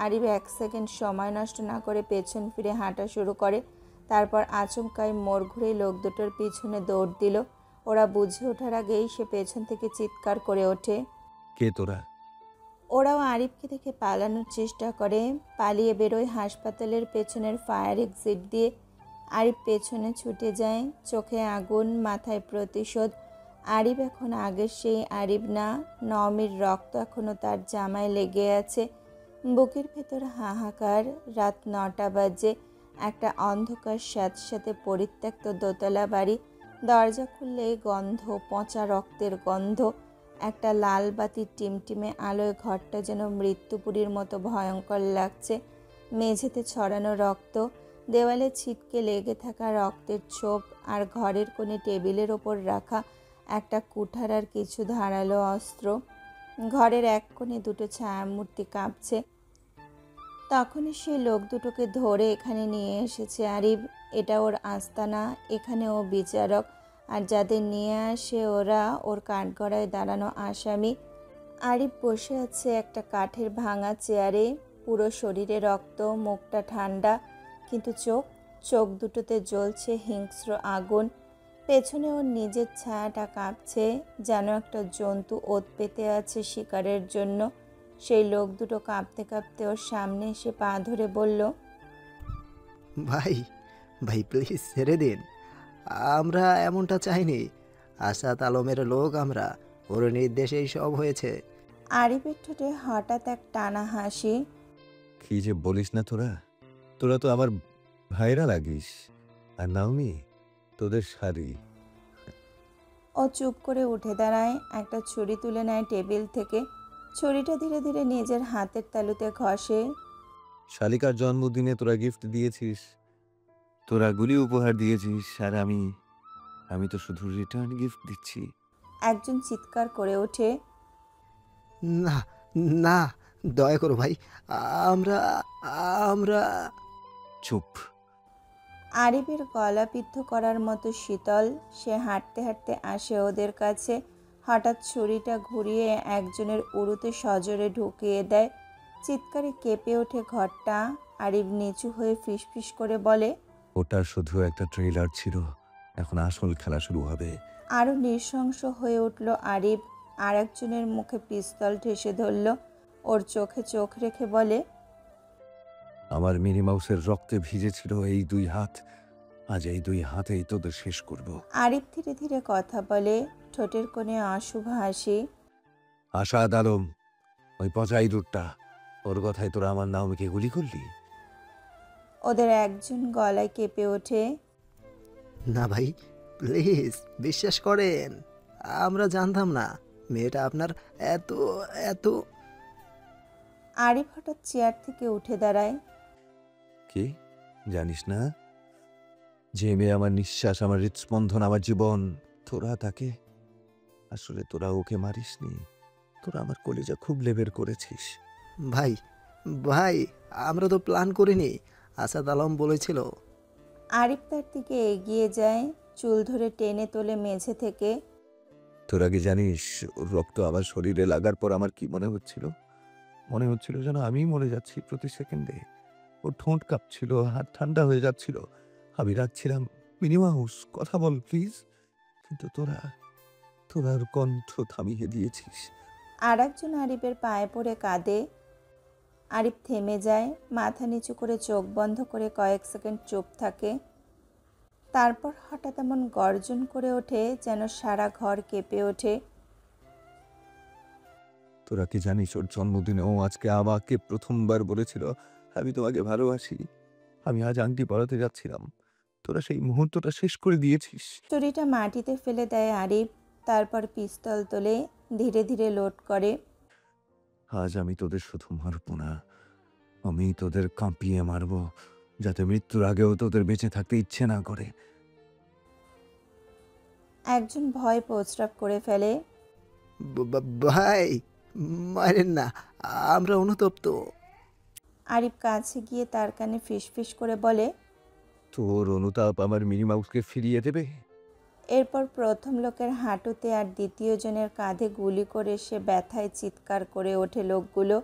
আরিফ 1 সেকেন্ড সময় নষ্ট না করে পেছন ফিরে হাঁটা শুরু করে। তারপর আচমকাই মোড় ঘুরে লোক দুটোর পিছনে দৌড় দিল। ওরা বুঝে ওঠার আগেই সে পেছন থেকে চিৎকার করে ওঠে। কে তোরা? ওরাও আরিফকে দেখে পালানোর চেষ্টা করে। পালিয়ে বেরোয় হাসপাতালের পেছনের ফায়ার এক্সিট দিয়ে। আরিফ পেছনে ছুটে যায়, চোখে আগুন, মাথায় প্রতিশোধ। আরিফ এখন আগের সেই আরিফ না। নওমীর রক্ত এখনও তার জামায় লেগে আছে। বুকের ভেতর হাহাকার। রাত 9টা বাজে। একটা অন্ধকার স্যাঁতস্যাঁতে পরিত্যক্ত দোতলা বাড়ি। দরজা খুললে গন্ধ, পচা রক্তের গন্ধ। একটা লাল বাতির টিমটিমে আলোয় ঘরটা যেন মৃত্যুপুরীর মতো ভয়ঙ্কর লাগছে। মেঝেতে ছড়ানো রক্ত, দেওয়ালে ছিটকে লেগে থাকা রক্তের ছোপ, আর ঘরের কোণে টেবিলের ওপর রাখা একটা কুঠার আর কিছু ধারালো অস্ত্র। ঘরের এক কোণে দুটো ছায়ামূর্তি কাঁপছে। তখনই সেই লোক দুটোকে ধরে এখানে নিয়ে এসেছে আরিফ। এটা ওর আস্তানা, এখানে ও বিচারক, আর যাদের নিয়ে আসে ওরা ওর কাঠগড়ায় দাঁড়ানো আসামি। আরিফ বসে আছে একটা কাঠের ভাঙা চেয়ারে, পুরো শরীরে রক্ত, মুখটা ঠান্ডা, কিন্তু চোখ দুটোতে জ্বলছে হিংস্র আগুন। পেছনে ওর নিজের ছায়াটা কাঁপছে, যেন একটা জন্তু ওত পেতে আছে শিকারের জন্য। সেই লোক দুটো কাঁপতে কাঁপতে ওর সামনে এসে পা ধরে বলল, ভাই ভাই প্লিজ ছেড়ে দিন, আমরা এমনটা চাইনি। আসাদ আলমের লোক আমরা, ওর নির্দেশেই সব হয়েছে। আরিফের ঠোঁটে হঠাৎ এক টানা হাসি। কি যে বলিস না তোরা, তোরা তো আমার ভাইরা লাগিস। আর নাওমি তোদের শাড়ি। ও চুপ করে উঠে দাঁড়ায়, একটা ছুরি তুলে নেয় টেবিল থেকে। ছুরিটা ধীরে ধীরে নিজের হাতের তালুতে ঘষে। শালিকার জন্মদিনে তোরা গিফট দিয়েছিস, তোরা গুলি উপহার দিয়েছিস, আর আমি তো শুধু রিটার্ন গিফট দিচ্ছি। একজন চিৎকার করে ওঠে, না না, দয়া করো ভাই, আমরা আমরা চুপ। আরিফের গলা বিদ্ধ করার মতো শীতল। সে হাঁটতে হাঁটতে আসে ওদের কাছে। হঠাৎ ছুরিটা ঘুরিয়ে একজনের উরুতে সজোরে ঢুকিয়ে দেয়। চিৎকারে কেঁপে ওঠে ঘরটা। আরিফ নিচু হয়ে ফিসফিস করে বলে, ওটা শুধু একটা ট্রেলার ছিল, এখন আসল খেলা শুরু হবে। আরও নৃশংস হয়ে উঠল আরিফ। আর একজনের মুখে পিস্তল ঠেসে ধরল। ওর চোখে চোখ রেখে বলে, আমার মিনি মাউসের রক্তে ভিজেছিল এই দুই হাত, আজ এই দুই হাতেই তোদের শেষ করব। আরিফ ধীরে ধীরে কথা বলে, ঠোঁটের কোণে অশুভ হাসি। আসাদ আলম, ওই পচা ইঁদুরটা, ওর কথায় তোরা আমার নাওমিকে গুলি করলি? ওদের একজন গলায় কেঁপে ওঠে, না ভাই প্লিজ বিশ্বাস করেন, আমরা জানতাম না মেয়েটা আপনার এত এত। আরিফ হঠাৎ চেয়ার থেকে উঠে দাঁড়ায়। কি জানিস না, যে মেয়ে আমার নিঃশ্বাস, আমার হৃদস্পন্দন, আমার জীবন, তোরা তাকে, আসলে তোরা ওকে মারিসনি, তোরা আমার কলিজা খুব লেবের করেছিস। ভাই ভাই আমরা তো প্ল্যান করিনি, আসাদ আলম বলেছিল। আরিফ তার দিকে এগিয়ে যায়, চুল ধরে টেনে তোলে মেঝে থেকে। তোরা কি জানিস ওর রক্ত আমার শরীরে লাগার পর আমার কি মনে হচ্ছিল? মনে হচ্ছিল যেন আমি মরে যাচ্ছি প্রতি সেকেন্ডে। ওর ঠোঁট কাঁপছিল, হাত ঠান্ডা হয়ে যাচ্ছিল। আমি রাখছিলাম, মিনি মাউস কথা বল প্লিজ, কিন্তু তোরা ওর কণ্ঠ থামিয়ে দিয়েছিস। আর একজন আরিফের পায়ে পড়ে কাঁদে। আরিফ থেমে যায়, মাথা নিচু করে চোখ বন্ধ করে কয়েক সেকেন্ড চুপ থাকে। তারপর হঠাৎ এমন গর্জন করে ওঠে যেন সারা ঘর কেঁপে ওঠে। তোরা কি জানিস ওর জন্মদিনে ও আজকে আমাকে প্রথমবার বলেছিল আমি তোমাকে ভালোবাসি। আমি আজ আংটি পরাতে যাচ্ছিলাম, তোরা সেই মুহূর্তটা শেষ করে দিয়েছিস। ছুরিটা মাটিতে ফেলে দেয় আরিফ, তারপর পিস্তল তোলে, ধীরে ধীরে লোড করে। আজ আমি তোদের শুধু মারব না, আমি তোদের কাঁপিয়ে মারব, যাতে মৃত্যুর আগেও তোদের বেঁচে থাকতে ইচ্ছে না করে। একজন ভয় প্রস্রাব করে ফেলে। ভাই মারেন না, আমরা অনুতপ্ত। আরিফ কাছে গিয়ে তার কানে ফিসফিস করে বলে, তোর অনুতাপ আমার মিনি মাউসকে ফিরিয়ে দেবে। এরপর প্রথম লোকের হাঁটুতে আর দ্বিতীয় জনের কাঁধে গুলি করে সে ব্যথায় চিৎকার করে ওঠে লোকগুলো।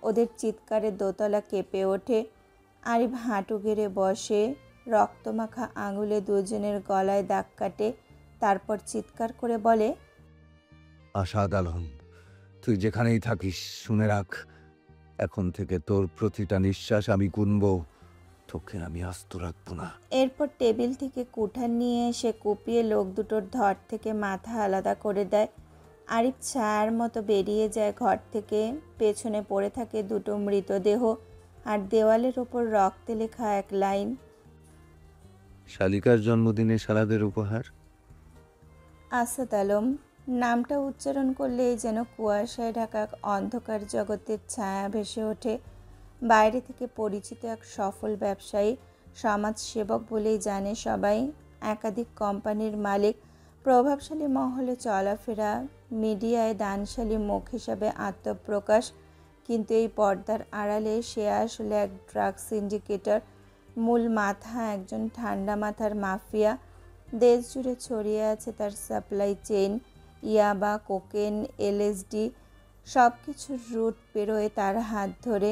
ওদের চিৎকারে দোতলা কেঁপে ওঠে। আরিফ হাঁটু গেড়ে বসে, রক্তমাখা আঙুলে দুজনের গলায় দাগ কাটে। তারপর চিৎকার করে বলে, আসাদ আলম, তুই যেখানেই থাকিস শুনে রাখ, এখন থেকে তোর প্রতিটা নিঃশ্বাস আমি গুনব, তোকে আমি আস্ত রাখবো না। এরপর টেবিল থেকে কুঠার নিয়ে এসে কুপিয়ে লোক দুটোর ধর থেকে মাথা আলাদা করে দেয়। আরিফ ছায়ার মতো বেরিয়ে যায় ঘর থেকে। পেছনে পড়ে থাকে দুটো মৃতদেহ আর দেওয়ালের ওপর রক্তে লেখা এক লাইন, শালিকার জন্মদিনে শালাদের উপহার। আসাদ আলম। নামটা উচ্চারণ করলেই যেন কুয়াশায় ঢাকা অন্ধকার জগতের ছায়া ভেসে ওঠে। বাইরে থেকে পরিচিত এক সফল ব্যবসায়ী, সমাজসেবক বলেই জানে সবাই। একাধিক কোম্পানির মালিক, প্রভাবশালী মহলে চলাফেরা, মিডিয়ায় দানশালী মুখ হিসাবে আত্মপ্রকাশ। কিন্তু এই পর্দার আড়ালে সে আসলে এক ড্রাগ সিন্ডিকেটর, মূল মাথা, একজন ঠান্ডা মাথার মাফিয়া। দেশ জুড়ে ছড়িয়ে আছে তার সাপ্লাই চেইন, ইয়াবা, কোকেন, এলএসডি, সব কিছুর রুট পেরোয় তার হাত ধরে।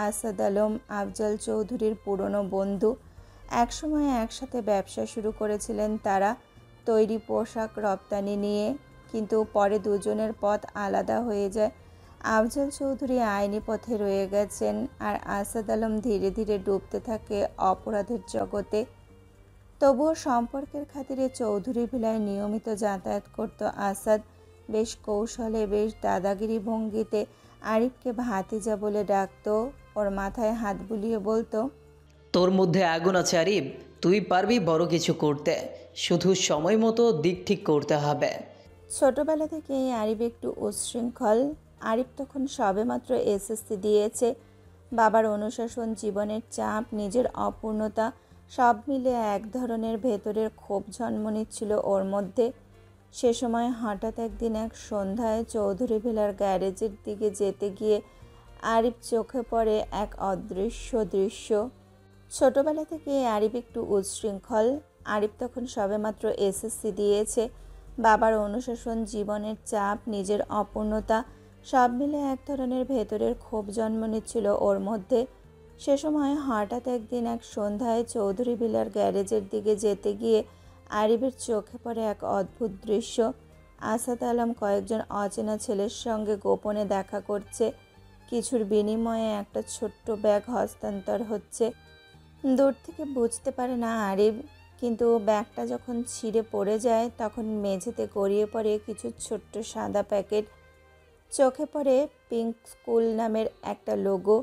আসাদ আলম আফজাল চৌধুরীর পুরনো বন্ধু। একসময় একসাথে ব্যবসা শুরু করেছিলেন তারা, তৈরি পোশাক রপ্তানি নিয়ে। কিন্তু পরে দুজনের পথ আলাদা হয়ে যায়। আফজাল চৌধুরী আইনি পথে রয়ে গেছেন, আর আসাদ আলম ধীরে ধীরে ডুবতে থাকে অপরাধের জগতে। তবুও সম্পর্কের খাতিরে চৌধুরী ভিলায় নিয়মিত যাতায়াত করত আসাদ। বেশ কৌশলে, বেশ দাদাগিরি ভঙ্গিতে আরিফকে ভাতিজা বলে ডাকতো। ওর মাথায় হাত বুলিয়ে বলতো, তোর মধ্যে আগুন আছে আরিফ, তুই পারবি বড় কিছু করতে, শুধু সময় মতো দিক ঠিক করতে হবে। ছোটবেলা থেকেই আরিফ একটু উচ্ছৃঙ্খল। আরিফ তখন সবেমাত্র এসএসসি দিয়েছে। বাবার অনুশাসন, জীবনের চাপ, নিজের অপূর্ণতা, সব মিলে এক ধরনের ভেতরের ক্ষোভ জন্ম নিচ্ছিল ওর মধ্যে। সে সময় হঠাৎ একদিন এক সন্ধ্যায় চৌধুরী ভিলার গ্যারেজের দিকে যেতে গিয়ে আরিফ চোখে পড়ে এক অদৃশ্য দৃশ্য। ছোটবেলা থেকে আরিফ একটু উচ্ছৃঙ্খল। আরিফ তখন সবেমাত্র এসএসসি দিয়েছে। বাবার অনুশাসন, জীবনের চাপ, নিজের অপূর্ণতা, সব মিলে এক ধরনের ভেতরের ক্ষোভ জন্ম নিচ্ছিল ওর মধ্যে। সে সময় হঠাৎ একদিন এক সন্ধ্যায় চৌধুরী ভিলার গ্যারেজের দিকে যেতে গিয়ে আরিফের চোখে পড়ে এক অদ্ভুত দৃশ্য। আসাদ আলম কয়েকজন অচেনা ছেলের সঙ্গে গোপনে দেখা করছে। কিছুর বিনিময়ে একটা ছোট্ট ব্যাগ হস্তান্তর হচ্ছে। দূর থেকে বুঝতে পারে না আরিফ, কিন্তু ব্যাগটা যখন ছিঁড়ে পড়ে যায় তখন মেঝেতে গড়িয়ে পড়ে কিছু ছোট্ট সাদা প্যাকেট। চোখে পড়ে পিঙ্ক স্কুল নামের একটা লোগো।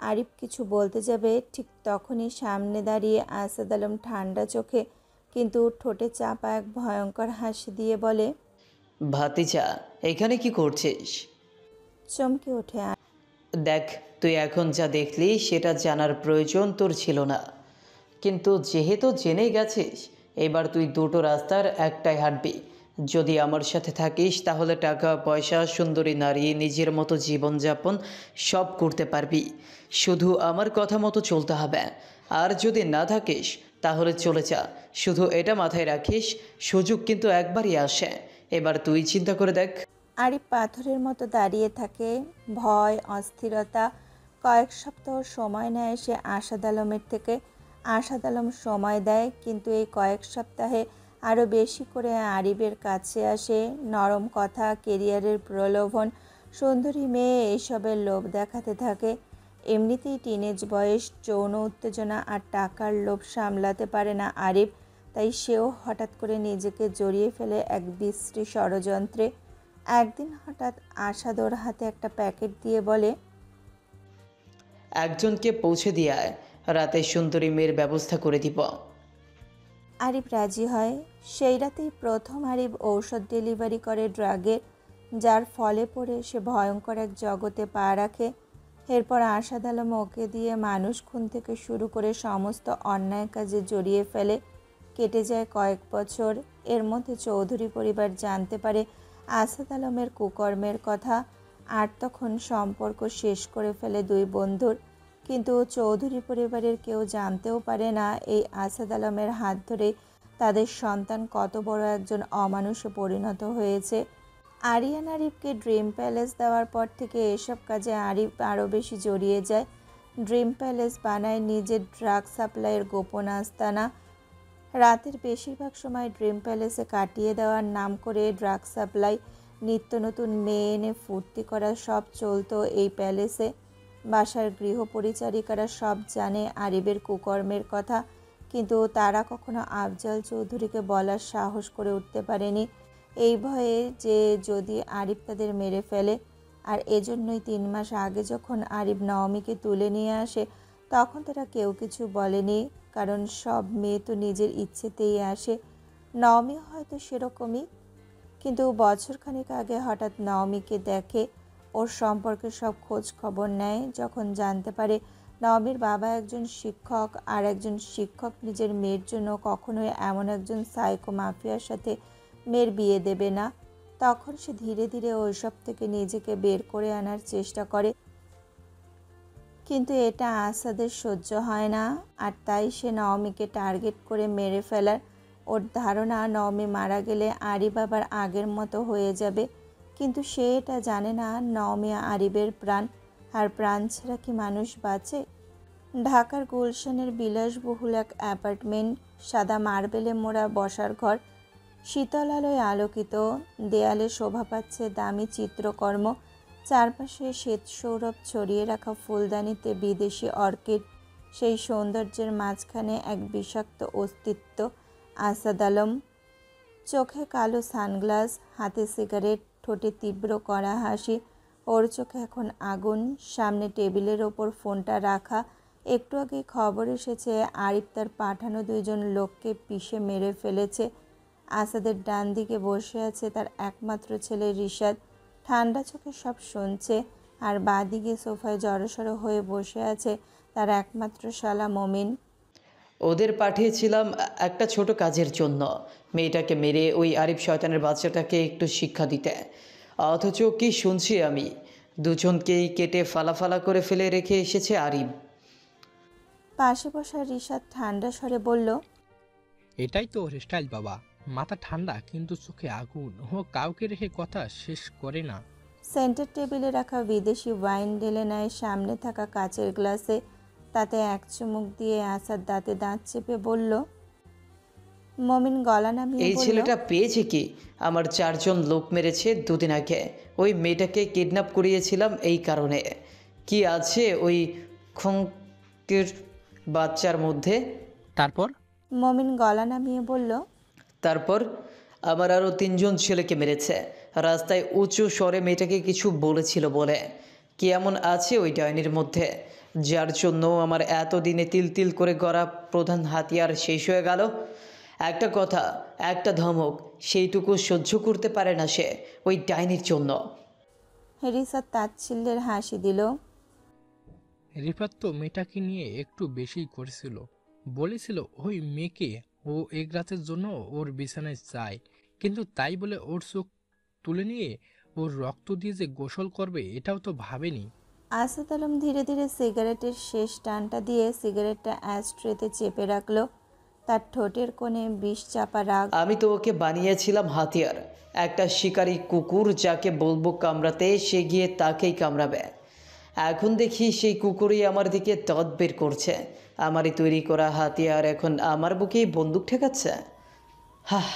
আরিফ কিছু বলতে যাবে, ঠিক তখনই সামনে দাঁড়িয়ে আসাদ আলম ঠান্ডা চোখে কিন্তু ঠোঁটে চাপা এক ভয়ঙ্কর হাসি দিয়ে বলে, ভাতিজা এখানে কি করছিস? চমকে ওঠে দেখ, তুই এখন যা দেখলি সেটা জানার প্রয়োজন তোর ছিল না, কিন্তু যেহেতু জেনে গেছিস, এবার তুই দুটো রাস্তার একটাই হাঁটবি। যদি আমার সাথে থাকিস তাহলে টাকা পয়সা, সুন্দরী নারী, নিজের মতো জীবনযাপন সব করতে পারবি। শুধু আমার কথা মতো চলতে হবে। আর যদি না থাকিস তাহলে চলে যা। শুধু এটা মাথায় রাখিস, সুযোগ কিন্তু একবারই আসে। এবার তুই চিন্তা করে দেখ। আরিফ পাথরের মতো দাঁড়িয়ে থাকে। ভয়, অস্থিরতা। কয়েক সপ্তাহ সময় নেয় সে আসাদ আলমের থেকে। আসাদ আলম সময় দেয়, কিন্তু এই কয়েক সপ্তাহে আরও বেশি করে আরিফের কাছে আসে। নরম কথা, কেরিয়ারের প্রলোভন, সুন্দরী মেয়ে, এইসবের লোভ দেখাতে থাকে। এমনিতেই টিনেজ বয়স, যৌন উত্তেজনা আর টাকার লোভ সামলাতে পারে না আরিফ। তাই সেও হঠাৎ করে নিজেকে জড়িয়ে ফেলে এক বিশ্রী ষড়যন্ত্রে। একদিন হঠাৎ আসাদ ওর হাতে একটা প্যাকেট দিয়ে বলে, একজনকে পৌঁছে দিয়ে আয়, রাতে সুন্দরী মেয়ের ব্যবস্থা করে দিব। আরিফ রাজি হয়। সেই রাতেই প্রথম আরিফ ঔষধ ডেলিভারি করে ড্রাগের, যার ফলে পড়ে সে ভয়ঙ্কর এক জগতে পা রাখে। এরপর আসাদ আলম ওকে দিয়ে মানুষ খুন থেকে শুরু করে সমস্ত অন্যায় কাজে জড়িয়ে ফেলে। কেটে যায় কয়েক বছর। এর মধ্যে চৌধুরী পরিবার জানতে পারে আসাদ আলমের কুকর্মের কথা, আর তখন সম্পর্ক শেষ করে ফেলে দুই বন্ধুর। কিন্তু চৌধুরী পরিবারের কেউ জানতেও পারে না এই আসাদ আলমের হাত ধরে তাদের সন্তান কত বড় একজন অমানুষে পরিণত হয়েছে। আরিয়ান আরিফকে ড্রিম প্যালেস দেওয়ার পর থেকে এসব কাজে আরিফ আরও বেশি জড়িয়ে যায়। ড্রিম প্যালেস বানায় নিজের ড্রাগ সাপ্লাইয়ের গোপন আস্তানা। রাতের বেশিরভাগ সময় ড্রিম প্যালেসে কাটিয়ে দেওয়ার নাম করে ড্রাগ সাপ্লাই, নিত্য নতুন মেয়ে এনে ফুর্তি করা, সব চলতো এই প্যালেসে। বাসার গৃহপরিচারিকারা সব জানে আরিফের কুকর্মের কথা, কিন্তু তারা কখনো আফজাল চৌধুরীকে বলার সাহস করে উঠতে পারেনি। এই ভয়ে যে যদি আরিফ তাদের মেরে ফেলে। আর এজন্যই 3 মাস আগে যখন আরিফ নওমিকে তুলে নিয়ে আসে তখন তারা কেউ কিছু বলেনি, কারণ সব মেয়ে তো নিজের ইচ্ছেতেই আসে। নওমি হয়তো সেরকমই। কিন্তু বছরখানেক আগে হঠাৎ নওমিকে দেখে, ওর সম্পর্কে সব খোঁজ খবর নেয়। যখন জানতে পারে নওমির বাবা একজন শিক্ষক, আর একজন শিক্ষক নিজের মেয়ের জন্য কখনোই এমন একজন সাইকো মাফিয়ার সাথে মেয়ের বিয়ে দেবে না, তখন সে ধীরে ধীরে ওইসব থেকে নিজেকে বের করে আনার চেষ্টা করে। কিন্তু এটা আসাদের সহ্য হয় না, আর তাই সে নওমিকে টার্গেট করে মেরে ফেলার। ওর ধারণা নওমি মারা গেলে আরিফ আবার আগের মতো হয়ে যাবে। কিন্তু সে এটা জানে না নওমি আরিফের প্রাণ, আর প্রাণ ছাড়া কি মানুষ বাঁচে? ঢাকার গুলশানের বিলাসবহুল এক অ্যাপার্টমেন্ট, সাদা মার্বেলে মোড়া বসার ঘর, শীতল আলোয় আলোকিত, দেয়ালে শোভা পাচ্ছে দামি চিত্রকর্ম, চারপাশে শ্বেত সৌরভ ছড়িয়ে রাখা ফুলদানিতে বিদেশি অর্কিড। সেই সৌন্দর্যের মাঝখানে এক বিষাক্ত অস্তিত্ব, আসাদ আলম। চোখে কালো সানগ্লাস, হাতে সিগারেট, ঠোঁটে তীব্র কড়া হাসি। ওর চোখে এখন আগুন। সামনে টেবিলের ওপর ফোনটা রাখা। একটু আগে খবর এসেছে আরিফ তার পাঠানো 2 জন লোককে পিষে মেরে ফেলেছে। আসাদের ডান দিকে বসে আছে তার একমাত্র ছেলে রিশাদ, ঠান্ডা চোখে সব শুনছে। আর বাঁ দিকে সোফায় জড়সড় হয়ে বসে আছে তার একমাত্র শালা মমিন। ওদের পাঠিয়েছিলাম একটা ছোট কাজের জন্য, মেয়েটাকে মেরে ওই আরিফ শয়তানের বাচ্চাটাকে একটু শিক্ষা দিতে। অথচ কি শুনছি আমি, দুজনকেই কেটে ফালা করে ফেলে রেখে এসেছে আরিফ। পাশে বসা রিশাদ ঠান্ডা স্বরে বলল, এটাই তো ওর স্টাইল বাবা, মাথা ঠান্ডা কিন্তু চোখে আগুন। ও কাউকে রেখে কথা শেষ করে না। সেন্টার টেবিলে রাখা বিদেশি ওয়াইন ঢেলে নেয় সামনে থাকা কাচের গ্লাসে। তাতে এক চুমুক দিয়ে আসাদ দাঁতে দাঁত চেপে বলল। মমিন গলা নামিয়ে এই বলল, ছেলেটা পেয়েছে কি? আমার 4 জন লোক মেরেছে 2 দিন আগে। ওই মেয়েটাকে কিডন্যাপ করিয়েছিলাম এই কারণে। কি আছে ওই খঙ্কের বাচ্চার মধ্যে? তারপর মমিন গলা নামিয়ে বলল, তারপর আমার আরও 3 জন ছেলেকে মেরেছে। রাস্তায় উঁচু স্বরে মেয়েটাকে কিছু বলেছিল বলে। কি এমন আছে ওই ডাইনির মধ্যে যার জন্য আমার এতদিনে তিল তিল করে গড়া প্রধান হাতিয়ার শেষ হয়ে গেল? একটা কথা, একটা ধমক, সেইটুকু সহ্য করতে পারে না সে ওই ডাইনির জন্য। রিশাদ তাচ্ছিল্যের হাসি দিল। রিফাত তো মেয়েটাকে নিয়ে একটু বেশি করেছিল, বলেছিল ওই মেয়েকে ও এক রাতের জন্য ওর বিছানায় চায়, কিন্তু তাই বলে ওর চোখ তুলে নিয়ে ওর রক্ত দিয়ে যে গোসল করবে এটাও তো ভাবেনি। আসাদ আলম ধীরে ধীরে সিগারেটের শেষ টানটা দিয়ে সিগারেটটা অ্যাশট্রেতে চেপে রাখলো। তার ঠোঁটের কোণে বিষ চাপা রাগ। আমি তো ওকে বানিয়েছিলাম হাতিয়ার, একটা শিকারী কুকুর, যাকে বলবো কামড়াতে সে গিয়ে তাকেই কামড়াবে। এখন দেখি সেই কুকুরই আমার দিকে দাঁত বের করছে। আমারই তৈরি করা হাতিয়ার এখন আমার বুকেই বন্দুক ঠেকাচ্ছে। হাহ।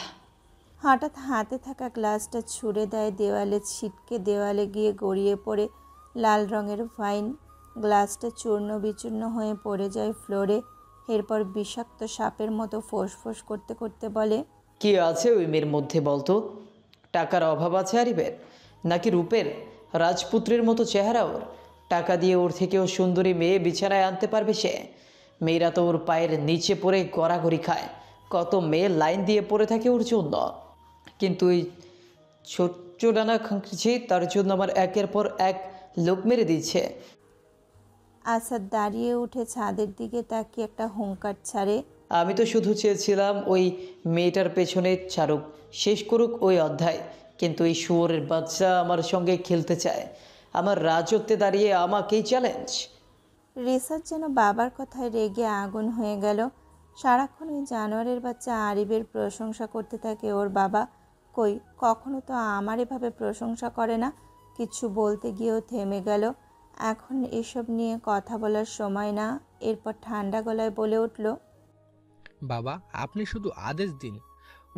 হঠাৎ হাতে থাকা গ্লাসটা ছুঁড়ে দেয় দেওয়ালে, ছিটকে দেওয়ালে গিয়ে গড়িয়ে পড়ে লাল রঙের ওয়াইন। গ্লাসটা চূর্ণ বিচূর্ণ হয়ে পড়ে যায় ফ্লোরে। এরপর বিষাক্ত সাপের মতো ফোঁস করতে করতে বলে, কি আছে ওই মেয়ের মধ্যে বলতো? টাকার অভাব আছে আরিফের? নাকি রূপের রাজপুত্রের মতো চেহারা ওর? টাকা দিয়ে ওর থেকেও সুন্দরী মেয়ে বিছানায় আনতে পারবে সে? মেয়েরা তো ওর পায়ের নিচে পড়ে গড়াগড়ি খায়। কত মেয়ে লাইন দিয়ে পড়ে থাকে ওর জন্য। কিন্তু ওই ছোট্ট ডানা খাঁকছে তার জন্য আমার একের পর এক লোক মেরে দিচ্ছে। আসাদ দাঁড়িয়ে উঠে ছাদের দিকে তাকিয়ে একটা হুঙ্কার ছাড়ে। আমি তো শুধু চেয়েছিলাম ওই মেয়েটার পেছনে ছাড়ুক, শেষ করুক ওই অধ্যায়। কিন্তু এই শুয়োরের বাচ্চা আমার সঙ্গে খেলতে চায়, আমার রাজত্বে দাঁড়িয়ে আমাকেই চ্যালেঞ্জ। রিসার্চ যেন বাবার কথায় রেগে আগুন হয়ে গেল। সারাক্ষণ ওই জানোয়ারের বাচ্চা আরিফের প্রশংসা করতে থাকে ওর বাবা। কই, কখনো তো আমার এভাবে প্রশংসা করে না। কিছু বলতে গিয়েও থেমে গেল। এখন এসব নিয়ে কথা বলার সময় না। এরপর ঠান্ডা গলায় বলে উঠল, বাবা আপনি শুধু আদেশ দিন,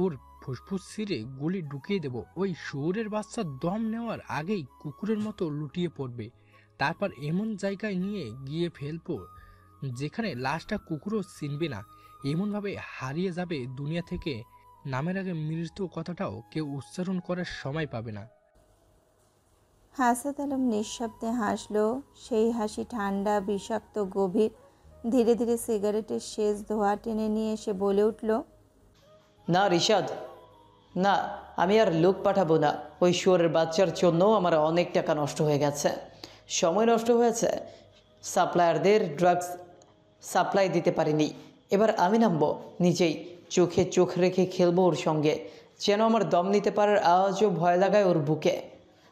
ওর ফুসফুস ছিঁড়ে গুলি ঢুকিয়ে দেব। ওই শুয়োরের বাচ্চা দম নেওয়ার আগেই কুকুরের মতো লুটিয়ে পড়বে। তারপর এমন জায়গায় নিয়ে গিয়ে ফেলবো যেখানে লাশটা কুকুরও চিনবে না। এমনভাবে হারিয়ে যাবে দুনিয়া থেকে নামের আগে মৃত্যু কথাটাও কেউ উচ্চারণ করার সময় পাবে না। হাসাত আলম নিঃশব্দে হাসল। সেই হাসি ঠান্ডা, বিষাক্ত, গভীর। ধীরে ধীরে সিগারেটের শেষ ধোঁয়া টেনে নিয়ে সে বলে উঠল, না রিশাদ, না, আমি আর লোক পাঠাবো না। ওই শুয়োরের বাচ্চার জন্য আমার অনেক টাকা নষ্ট হয়ে গেছে, সময় নষ্ট হয়েছে, সাপ্লায়ারদের ড্রাগস সাপ্লাই দিতে পারিনি। এবার আমি নামবো নিজেই, চোখে চোখ রেখে খেলবো ওর সঙ্গে, যেন আমার দম নিতে পারার আওয়াজও ভয় লাগায় ওর বুকে।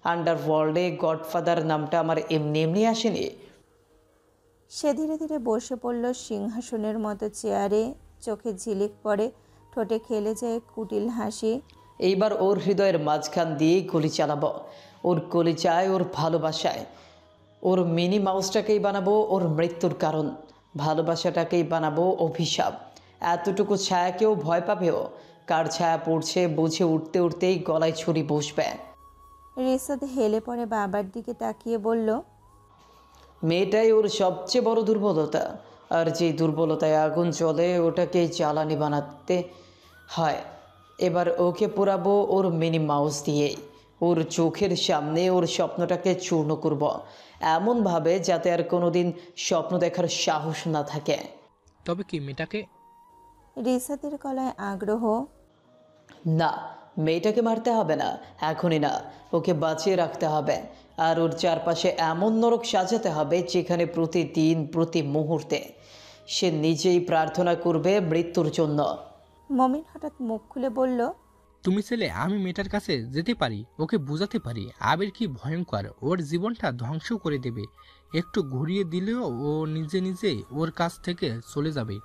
আন্ডারওয়ার্ল্ডে গডফাদার নামটা আমার এমনি এমনি আসেনি। সে ধীরে ধীরে বসে পড়ল সিংহাসনের মতো চেয়ারে। চোখে ঝিলিক পড়ে, ঠোঁটে খেলে যায় কুটিল হাসি। এইবার ওর হৃদয়ের মাঝখান দিয়ে গুলি চালাবো, ওর কলিজায়, ওর ভালোবাসায়। ওর মিনি মাউসটাকেই বানাবো ওর মৃত্যুর কারণ, ভালোবাসাটাকেই বানাবো অভিশাপ। এতটুকু ছায়াকেও ভয় পাবেও, কার ছায়া পড়ছে বুঝে উঠতে উঠতেই গলায় ছুরি বসবে। রিসাদ হেলে পড়ে বাবার দিকে তাকিয়ে বলল, মেয়েটাই ওর সবচেয়ে বড় দুর্বলতা, আর যে দুর্বলতায় আগুন জ্বলে ওটাকেই জ্বালানি বানাতে হয়। এবার ওকে পোড়াবো ওর মিনি মাউস দিয়েই, ওর চোখের সামনে ওর স্বপ্নটাকে চূর্ণ করব, এমনভাবে যাতে আর কোনোদিন স্বপ্ন দেখার সাহস না থাকে। তবে কি মেয়েটাকে? রিসাদের গলায় আগ্রহ। না, মেয়েটাকে মারতে হবে না, এখনই না, ওকে বাঁচিয়ে রাখতে হবে। আর ওর চারপাশে এমন নরক সাজাতে হবে যেখানে প্রতিদিন, প্রতি মুহূর্তে সে নিজেই প্রার্থনা করবে মৃত্যুর জন্য। মমিন হঠাৎ মুখ খুলে বলল, তুমি ছেলে, আমি মেয়েটার কাছে যেতে পারি, ওকে বোঝাতে পারি আবির কি ভয়ঙ্কর, ওর জীবনটা ধ্বংস করে দেবে। একটু ঘুরিয়ে দিলেও ও নিজে নিজে ওর কাছ থেকে চলে যাবে।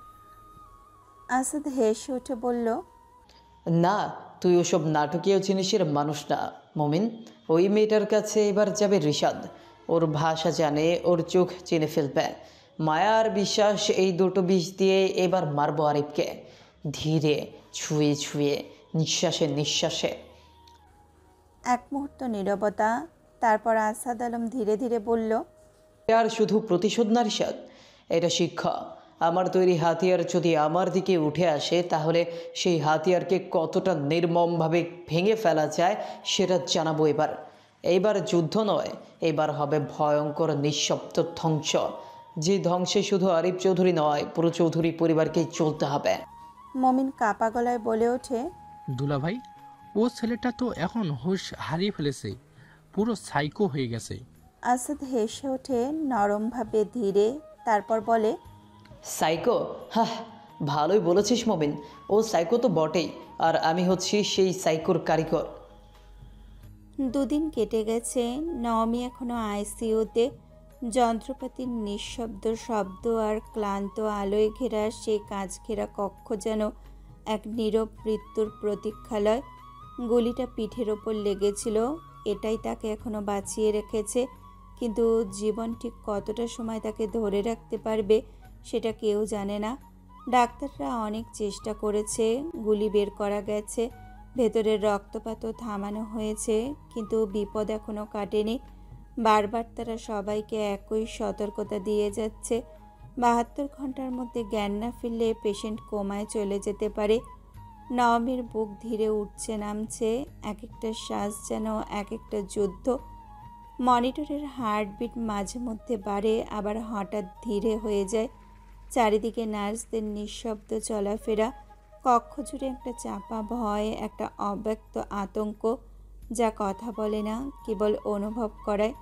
আসাদ হেসে উঠে বলল, না, তুই ওসব নাটকীয় জিনিসের মানুষ না মমিন। ওই মেয়েটার কাছে এবার যাবে রিশাদ, ওর ভাষা জানে, ওর চোখ চিনে ফেলবে। মায়া আর বিশ্বাস, এই দুটো বিষ দিয়ে এবার মারবো আরিফকে, ধীরে, ছুঁয়ে ছুঁয়ে, নিঃশ্বাসে নিঃশ্বাসে। এক মুহূর্ত নীরবতা। তারপর আসাদ আলম ধীরে ধীরে বলল, আর শুধু প্রতিশোধ না রিশাদ, এটা শিক্ষা। আমার তৈরি হাতিয়ার যদি আমার দিকে উঠে আসে, তাহলে সেই হাতিয়ারকে কতটা নির্মমভাবে ভেঙে ফেলা যায় সেটা জানাবো এবার। এইবার যুদ্ধ নয়, এবার হবে ভয়ঙ্কর নিঃশব্দ ধ্বংস, যে ধ্বংসে শুধু আরিফ চৌধুরী নয়, পুরো চৌধুরী পরিবারকেই চলতে হবে। মমিন কাপা গলায় বলে ওঠে, দুলা ভাই, ও ছেলেটা তো এখন হুঁশ হারিয়ে ফেলেছে, পুরো সাইকো হয়ে গেছে। আসাদ হেসে ওঠে নরমভাবে, ধীরে। তারপর বলে, সাইকো? হ্যাঁ, ভালোই বলেছিস মবিন, ও সাইকো তো বটেই, আর আমি হচ্ছি সেই সাইকোর কারিগর। দুদিন কেটে গেছে। নওমি এখনো আইসিইউতে। যন্ত্রপাতির নিঃশব্দ শব্দ আর ক্লান্ত আলোয় ঘেরা সেই কাঁচ ঘেরা কক্ষ যেন এক নীরব মৃত্যুর প্রতীক্ষালয়। গুলিটা পিঠের ওপর লেগেছিল, এটাই তাকে এখনো বাঁচিয়ে রেখেছে। কিন্তু জীবন ঠিক কতটা সময় তাকে ধরে রাখতে পারবে সেটা কেউ জানে না। ডাক্তাররা অনেক চেষ্টা করেছে, গুলি বের করা গেছে, ভেতরের রক্তপাতও থামানো হয়েছে, কিন্তু বিপদ এখনও কাটেনি। বারবার তারা সবাইকে একই সতর্কতা দিয়ে যাচ্ছে, 72 ঘন্টার মধ্যে জ্ঞান না ফিরলে পেশেন্ট কোমায় চলে যেতে পারে। নওমির বুক ধীরে উঠছে নামছে, এক একটা শ্বাস যেন এক একটা যুদ্ধ। মনিটরের হার্টবিট মাঝে মধ্যে বাড়ে, আবার হঠাৎ ধীরে হয়ে যায়। চারিদিকে নার্সদের নিঃশব্দ চলাফেরা, কক্ষ জুড়ে একটা চাপা ভয়, একটা অব্যক্ত আতঙ্ক যা কথা বলে না, কেবল অনুভব করায়।